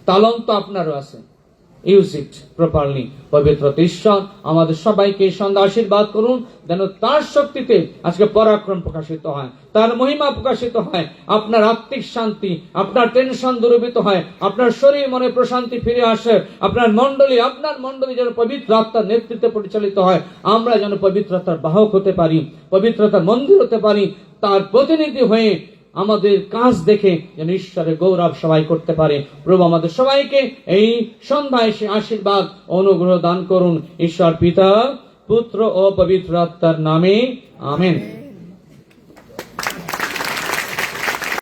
তালন্ত আপনারও আছে, ইউজ ইট প্রপারলি। পবিত্র ঈশ্বর আমাদের সবাইকে এই সন্ধ্যা আশীর্বাদ করুন, যেন তার শক্তিতে আজকে পরাক্রম প্রকাশিত হয়, তার মহিমা প্রকাশিত হয়, আপনার আত্মিক শান্তি, আপনার টেনশন দূরীভূত হয়, আপনার শরীর মনে প্রশান্তি ফিরে আসে, আপনার মণ্ডলী যেন পবিত্র আত্মার নেতৃত্বে পরিচালিত হয়। আমরা যেন পবিত্রতার বাহক হতে পারি, পবিত্রতার মন্দির হতে পারি, তার প্রতিনিধি হয়ে আমাদের কাজ দেখে যেন ঈশ্বরের গৌরব সবাই করতে পারে। প্রভু আমাদের সবাইকে এই সন্ধ্যায় সে আশীর্বাদ অনুগ্রহ দান করুন। ঈশ্বর পিতা, পুত্র ও পবিত্র আত্মার নামে আমেন।